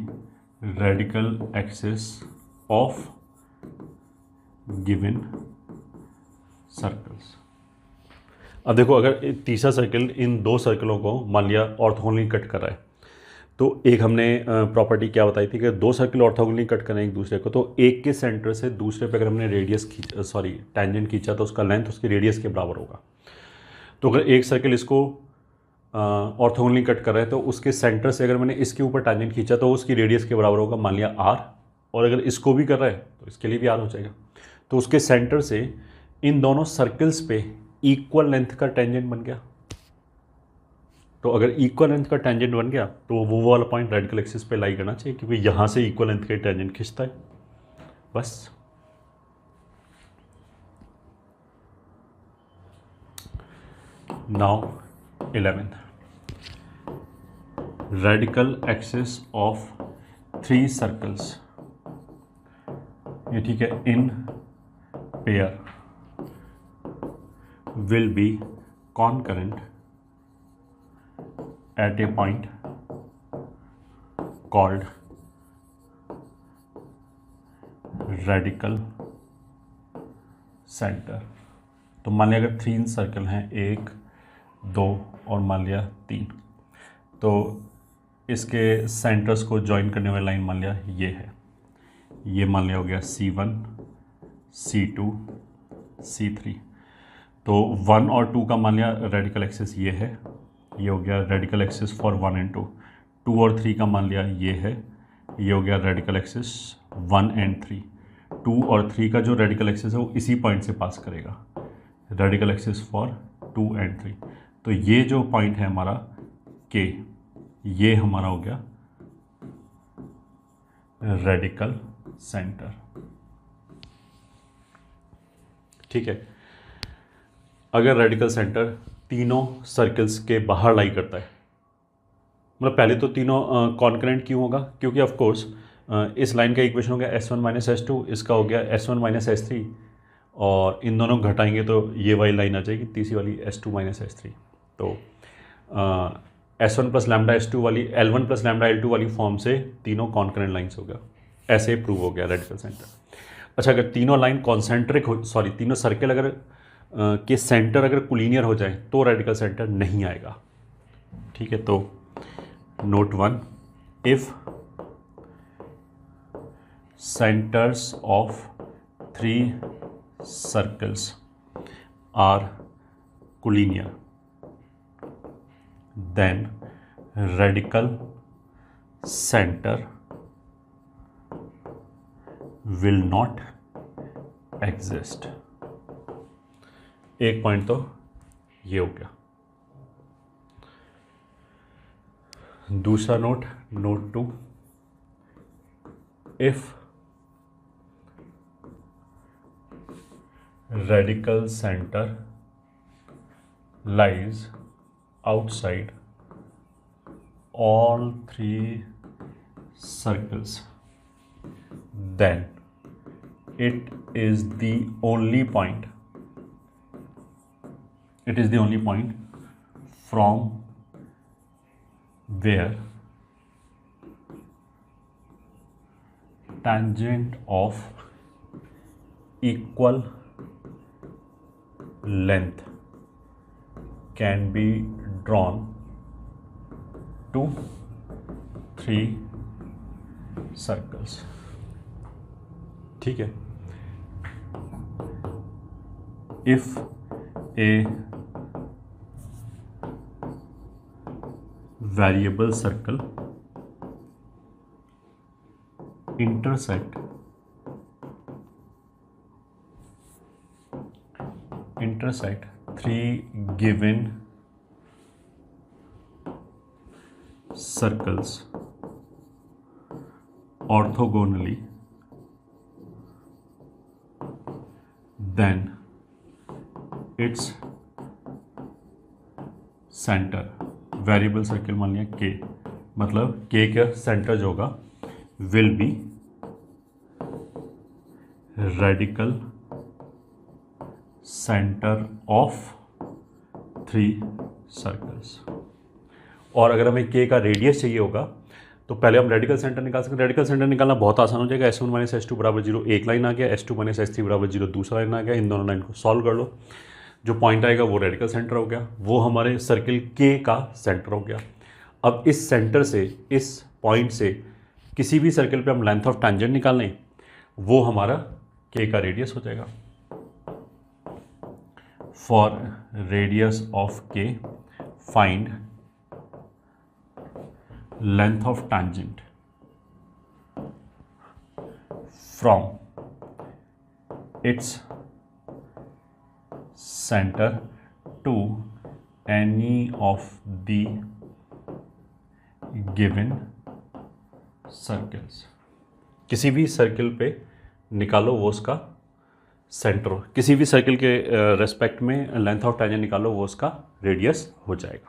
radical axis of given circles। अब देखो, अगर तीसरा सर्कल इन दो सर्कलों को मान लिया ऑर्थोगोनली कट कर रहा है, तो एक हमने प्रॉपर्टी क्या बताई थी कि दो सर्कल ऑर्थोगोनली कट करें एक दूसरे को, तो एक के सेंटर से दूसरे पे अगर हमने रेडियस टेंजेंट खींचा तो उसका लेंथ उसकी रेडियस के बराबर होगा। तो अगर एक सर्कल इसको ऑर्थोगोनली कट कर रहा है, तो उसके सेंटर से अगर मैंने इसके ऊपर टेंजेंट खींचा तो उसकी रेडियस के बराबर होगा, मान लिया R। और अगर इसको भी कर रहा है तो इसके लिए भी R हो जाएगा। तो उसके सेंटर से इन दोनों सर्कल्स पे इक्वल लेंथ का टेंजेंट बन गया। तो अगर इक्वल लेंथ का टेंजेंट बन गया तो वो वाला पॉइंट रेडिकल एक्सिस पे लाई करना चाहिए, क्योंकि यहाँ से इक्वल लेंथ का टेंजेंट खींचता है। बस now 11th, radical axis of 3 circles, ये ठीक है, in pair will be कॉनकरेंट at a point called radical center। तो मान लिया अगर 3 सर्कल हैं, 1, 2 और मान लिया 3, तो इसके सेंटर्स को ज्वाइन करने वाली लाइन मान लिया ये है। ये मान लिया हो गया C1, C2, C3। तो 1 और 2 का मान लिया रेडिकल एक्सिस ये है, ये हो गया रेडिकल एक्सिस फॉर 1 एंड 2। 2 और 3 का मान लिया ये है, ये हो गया रेडिकल एक्सिस 1 एंड 3। 2 और 3 का जो रेडिकल एक्सिस है वो इसी पॉइंट से पास करेगा, रेडिकल एक्सिस फॉर 2 एंड 3। तो ये जो पॉइंट है हमारा K, ये हमारा हो गया रेडिकल सेंटर। ठीक है, अगर रेडिकल सेंटर तीनों सर्कल्स के बाहर लाई करता है, मतलब पहले तो तीनों कॉन्करेंट क्यों होगा, क्योंकि ऑफ कोर्स इस लाइन का इक्वेशन हो गया S1 माइनस S2, इसका हो गया S1 माइनस S3, और इन दोनों घटाएंगे तो ये वाली लाइन आ जाएगी तीसरी वाली S2 माइनस S3। तो S1 प्लस लैम्डा S2 वाली L1 प्लस लैम्डा L2 वाली फॉर्म से तीनों कॉन्करेंट लाइन्स हो गया, ऐसे प्रूव हो गया रेडिकल सेंटर। अच्छा, अगर तीनों लाइन कॉन्सेंट्रिक हो, सॉरी तीनों सर्कल अगर के सेंटर अगर कोलिनियर हो जाए तो रेडिकल सेंटर नहीं आएगा। ठीक है, तो note 1, if centres of 3 circles are collinear, then radical center will not exist। एक पॉइंट तो ये हो गया। दूसरा note 2, if radical center lies outside all 3 circles, then it is the only point from where tangent of equal length can be drawn to 3 circles। ठीक है, if a variable circle intersect 3 given circles orthogonally, then its center, variable circle मान लिया k, मतलब k का centre जो होगा will be radical centre of 3 circles. और अगर हमें k का रेडियस चाहिए होगा तो पहले हम रेडिकल सेंटर निकाल सकते हैं। रेडिकल सेंटर निकालना बहुत आसान हो जाएगा। S1 माइनस S2 बराबर 0 एक लाइन आ गया, S2 माइनस S3 बराबर 0 दूसरा लाइन आ गया। इन दोनों लाइन को सॉल्व कर लो, जो पॉइंट आएगा वो रेडिकल सेंटर हो गया, वो हमारे सर्किल k का सेंटर हो गया। अब इस सेंटर से, इस पॉइंट से किसी भी सर्किल पे हम लेंथ ऑफ टैंजेंट निकाल लें, वो हमारा k का रेडियस हो जाएगा। For radius of k find length of tangent from its center to any of the given circles। किसी भी सर्किल पे निकालो वो उसका सेंटर हो, किसी भी सर्किल के रेस्पेक्ट में लेंथ ऑफ टैंजेंट निकालो वो उसका रेडियस हो जाएगा।